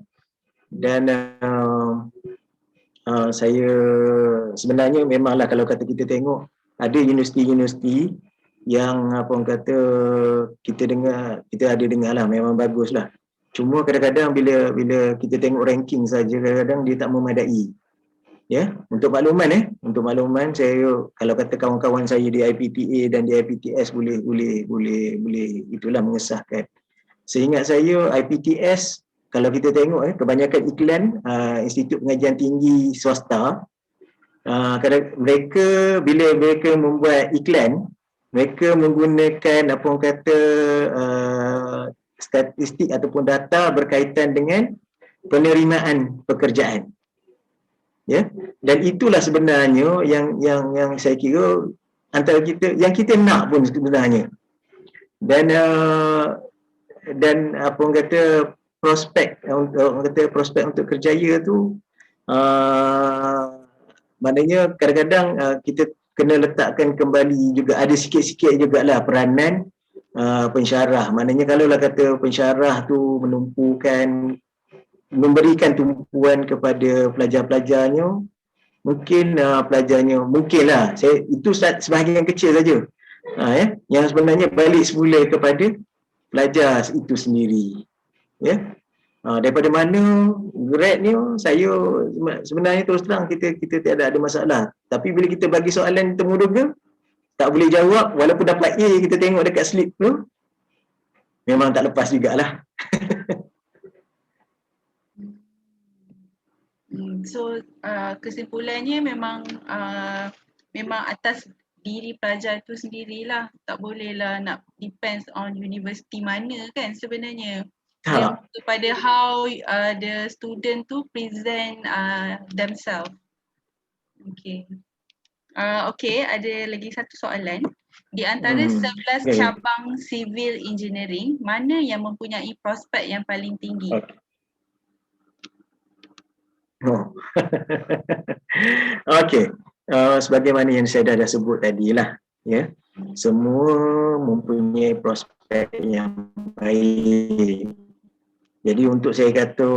Dan saya sebenarnya memanglah kalau kata kita tengok ada universiti-universiti yang apa orang kata kita ada dengar lah, memang bagus lah. Cuma kadang-kadang bila kita tengok ranking saja, kadang-kadang dia tak memadai. Untuk makluman saya kalau kata kawan-kawan saya di IPTA dan di IPTS boleh itulah mengesahkan. Seingat saya IPTS kalau kita tengok kebanyakan iklan Institut Pengajian Tinggi swasta, mereka bila mereka membuat iklan, mereka menggunakan apa orang kata statistik ataupun data berkaitan dengan penerimaan pekerjaan. Ya, dan itulah sebenarnya yang saya kira antara kita yang kita nak pun sebenarnya. Dan apa orang kata prospek untuk kerjaya tu maknanya kadang-kadang kita kena letakkan kembali juga, ada sikit-sikit jugalah peranan pensyarah. Maknanya kalaulah kata pensyarah tu memberikan tumpuan kepada pelajar-pelajarnya, mungkin pelajarnya mungkinlah itu sebahagian kecil saja. Yang sebenarnya balik semula kepada pelajar itu sendiri. Ya. Daripada mana gradnya, saya sebenarnya terus terang kita tidak ada masalah. Tapi bila kita bagi soalan temuduga, tak boleh jawab, walaupun dapat A, kita tengok dekat slip tu, memang tak lepas jugalah. So kesimpulannya memang atas diri pelajar tu sendirilah, tak bolehlah nak depends on universiti mana kan sebenarnya. Yang kepada how the student tu present themselves. Okay. Okay, ada lagi satu soalan. Di antara 11 cabang civil engineering, mana yang mempunyai prospek yang paling tinggi? Okey. Sebagaimana yang saya dah sebut tadilah, ya. Semua mempunyai prospek yang baik. Jadi untuk saya kata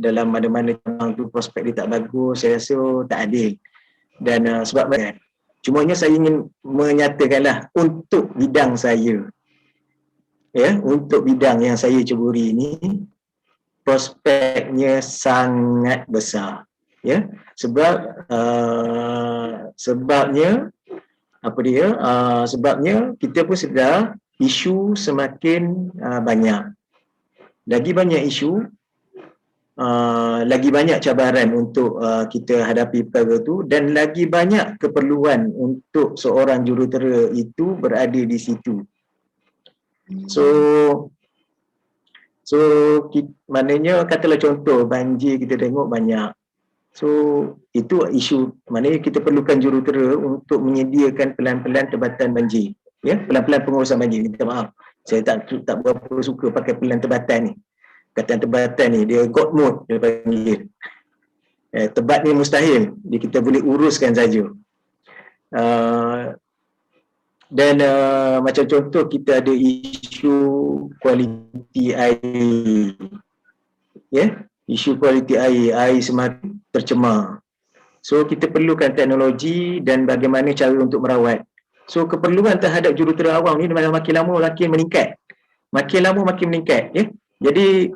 dalam mana-mana cabang tu prospek dia tak bagus, saya rasa tak adil. Dan sebab cumanya saya ingin menyatakanlah untuk bidang saya, ya, untuk bidang yang saya ceburi ini, prospeknya sangat besar, ya. Sebabnya kita pun sedar isu semakin banyak. Lagi banyak isu, lagi banyak cabaran untuk kita hadapi perkara tu, dan lagi banyak keperluan untuk seorang jurutera itu berada di situ. So maknanya katalah contoh banjir kita tengok banyak. So itu isu, maknanya kita perlukan jurutera untuk menyediakan pelan-pelan tebatan banjir. Ya, pelan-pelan pengurusan banjir. Minta maaf, saya tak berapa suka pakai pelan tebatan ni. Kataan tebatan ni dia God mode dia panggil. Tebat ni mustahil, kita boleh uruskan saja. Dan macam contoh kita ada isu kualiti air, ya, isu kualiti air semakin tercemar. So kita perlukan teknologi dan bagaimana cara untuk merawat. So keperluan terhadap jurutera awam ni makin lama makin meningkat, ya. Jadi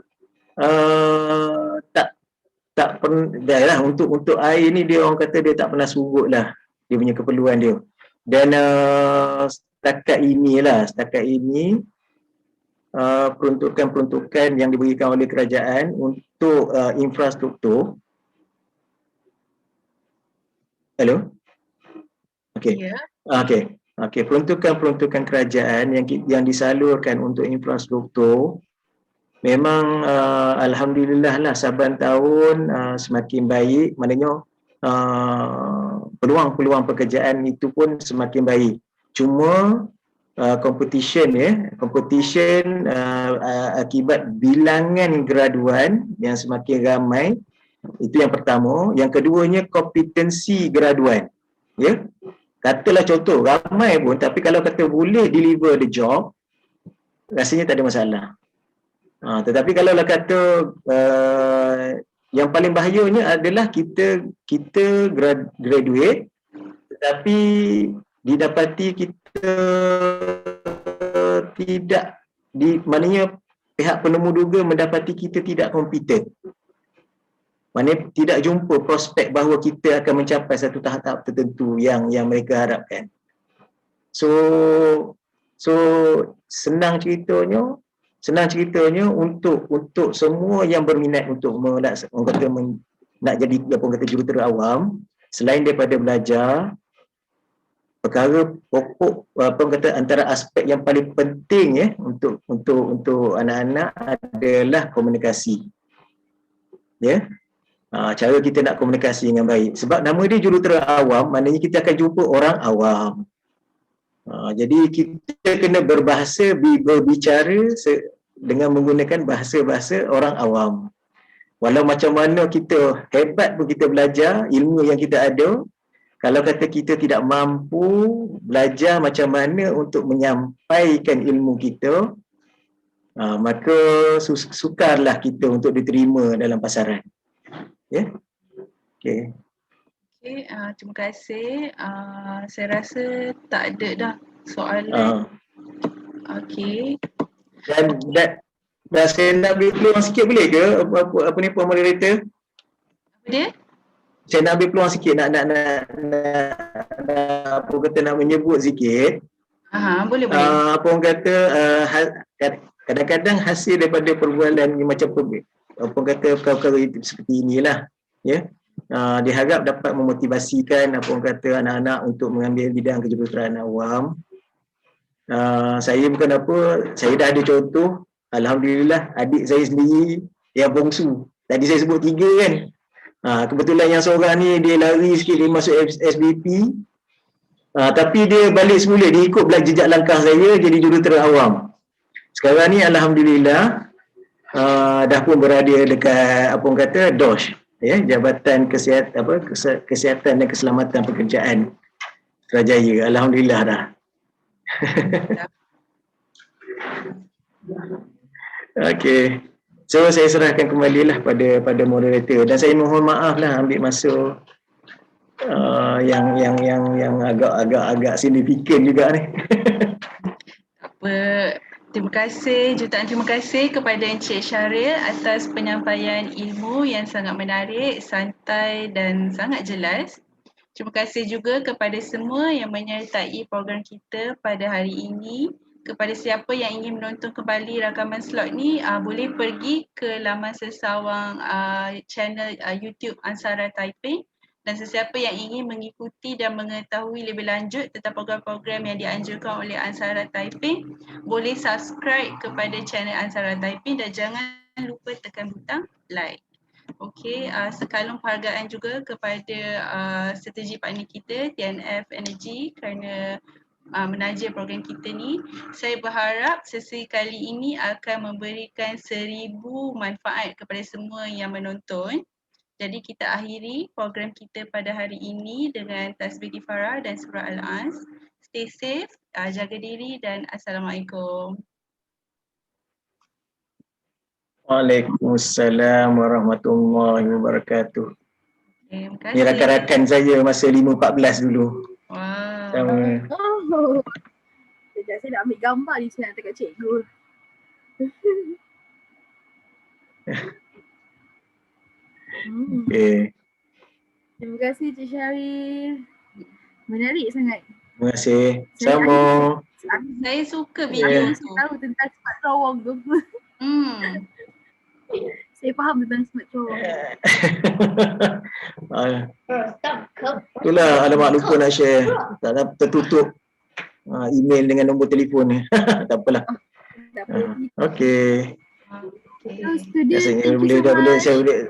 tak pernah untuk air ni dia orang kata dia tak pernah surut lah dia punya keperluan dia. Dan setakat ini peruntukan yang diberikan oleh kerajaan untuk infrastruktur. Hello? Okey. Yeah. Okey, peruntukan kerajaan yang disalurkan untuk infrastruktur memang alhamdulillah lah saban tahun semakin baik, maknanya peluang-peluang pekerjaan itu pun semakin baik. Cuma competition akibat bilangan graduan yang semakin ramai, itu yang pertama. Yang keduanya kompetensi graduan, ya. Katalah contoh ramai pun, tapi kalau kata boleh deliver the job, rasanya tak ada masalah. Tetapi kalau lah kata yang paling bahayanya adalah kita graduate, tetapi didapati kita tidak maknanya pihak penemu duga mendapati kita tidak kompeten. Maknanya tidak jumpa prospek bahawa kita akan mencapai satu tahap tertentu yang mereka harapkan. So senang ceritanya, senang ceritanya untuk semua yang berminat untuk nak jadi apa kata jurutera awam, selain daripada belajar, perkara pokok apa kata antara aspek yang paling penting untuk anak-anak adalah komunikasi. Ya. Cara kita nak komunikasi dengan baik. Sebab nama dia jurutera awam, maknanya kita akan jumpa orang awam. Jadi kita kena berbicara dengan menggunakan bahasa-bahasa orang awam. Walau macam mana kita hebat pun kita belajar ilmu yang kita ada, kalau kata kita tidak mampu belajar macam mana untuk menyampaikan ilmu kita, maka sukarlah kita untuk diterima dalam pasaran. Ya. Okey. Okey, terima kasih. Saya rasa tak ada dah soalan. Okey. Dan saya nak ambil peluang sikit boleh ke apa ni Puan Moderator? Apa dia? Saya nak ambil peluang sikit nak apa kata nak menyebut sikit. Boleh. Apa orang kata kadang-kadang hasil daripada perbualan macam apa kata perkara-perkara seperti inilah, ya. Diharap dapat memotivasikan apa orang kata anak-anak untuk mengambil bidang kejuruteraan awam. Saya bukan apa, saya dah ada contoh. Alhamdulillah adik saya sendiri yang bongsu. Tadi saya sebut 3 kan. Kebetulan yang seorang ni dia lari sikit, dia masuk SBP. Tapi dia balik semula, dia ikut jejak langkah saya jadi jurutera awam. Sekarang ni alhamdulillah dah pun berada dekat apa orang kata DOSH, ya, Jabatan Kesihatan dan Keselamatan Pekerjaan Putrajaya. Alhamdulillah dah. Okey. So saya serahkan kembalilah pada moderator dan saya mohon maaf lah ambil masa yang agak signifikan juga ni. Apa, terima kasih, jutaan terima kasih kepada Encik Syahril atas penyampaian ilmu yang sangat menarik, santai dan sangat jelas. Terima kasih juga kepada semua yang menyertai program kita pada hari ini. Kepada siapa yang ingin menonton kembali rakaman slot ni, boleh pergi ke laman sesawang channel YouTube Ansara Taiping, dan sesiapa yang ingin mengikuti dan mengetahui lebih lanjut tentang program-program yang dianjurkan oleh Ansara Taiping, boleh subscribe kepada channel Ansara Taiping dan jangan lupa tekan butang like. Okey, sekalung penghargaan juga kepada strategi partner kita TNF Energy kerana menaja program kita ni. Saya berharap sesi kali ini akan memberikan 1000 manfaat kepada semua yang menonton. Jadi kita akhiri program kita pada hari ini dengan tasbih kifarah dan surah Al-Ans. Stay safe, jaga diri dan Assalamualaikum. Waalaikumsalam warahmatullahi wabarakatuh. Terima kasih. Ni rakan-rakan saya masa 5.14 dulu. Wow. Sama. Sekejap, saya nak ambil gambar ni, saya nak dekat cikgu. Okay. Terima kasih Cik Syahril. Menarik sangat. Terima kasih. Sama. Saya suka video tu. Saya tahu tentang smart terowong tu. Saya faham tentang smart terowong. Itulah, alamak lupa nak share. Tak tertutup email dengan nombor telefon ni. Tak apalah. Okey. Rasanya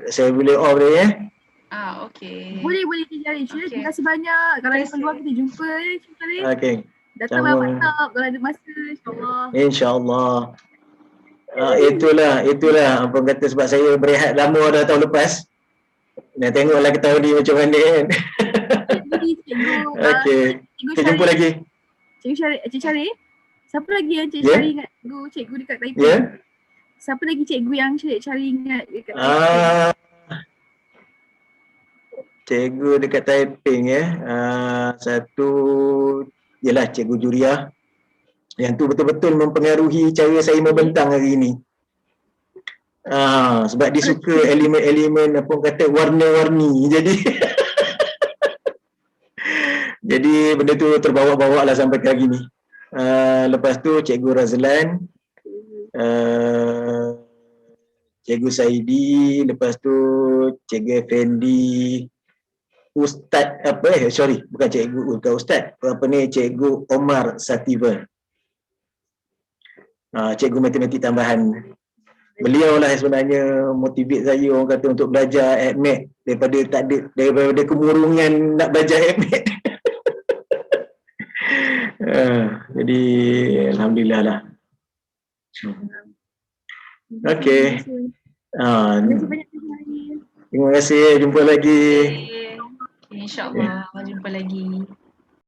saya boleh off dia ya. Okey. Boleh Cik Syahril. Terima kasih banyak. Kalau ada peluang kita jumpa ya Cik Syahril. Okey. Datanglah WhatsApp kalau ada masa, insyaAllah. InsyaAllah. Itulah apa kata, sebab saya berehat lama dah tahun lepas. Nak tengoklah tahun ni macam mana kan. Okey. Kita jumpa lagi. Cik Syahril. Siapa lagi yang Cik Syahril ingat cikgu dekat Taiping? Ya. Siapa lagi cikgu yang Cik Syahril ingat dekat Taiping? Cikgu dekat Taiping ya. Satu ialah Cikgu Juriah. Yang tu betul-betul mempengaruhi cara saya membentang hari ini. Sebab dia suka elemen-elemen apa kata warna-warni. Jadi benda tu terbawa-bawa lah sampai ke hari ni. Lepas tu Cikgu Razlan. Cikgu Saidi, lepas tu Cikgu Effendi, Ustaz bukan cikgu, bukan Ustaz, Cikgu Omar Sativa, cikgu matematik tambahan. Beliau lah sebenarnya motivate saya, orang kata, untuk belajar AdMed daripada kemurungan nak belajar AdMed. Jadi alhamdulillah lah. Okey. Terima kasih, jumpa lagi. InsyaAllah jumpa lagi.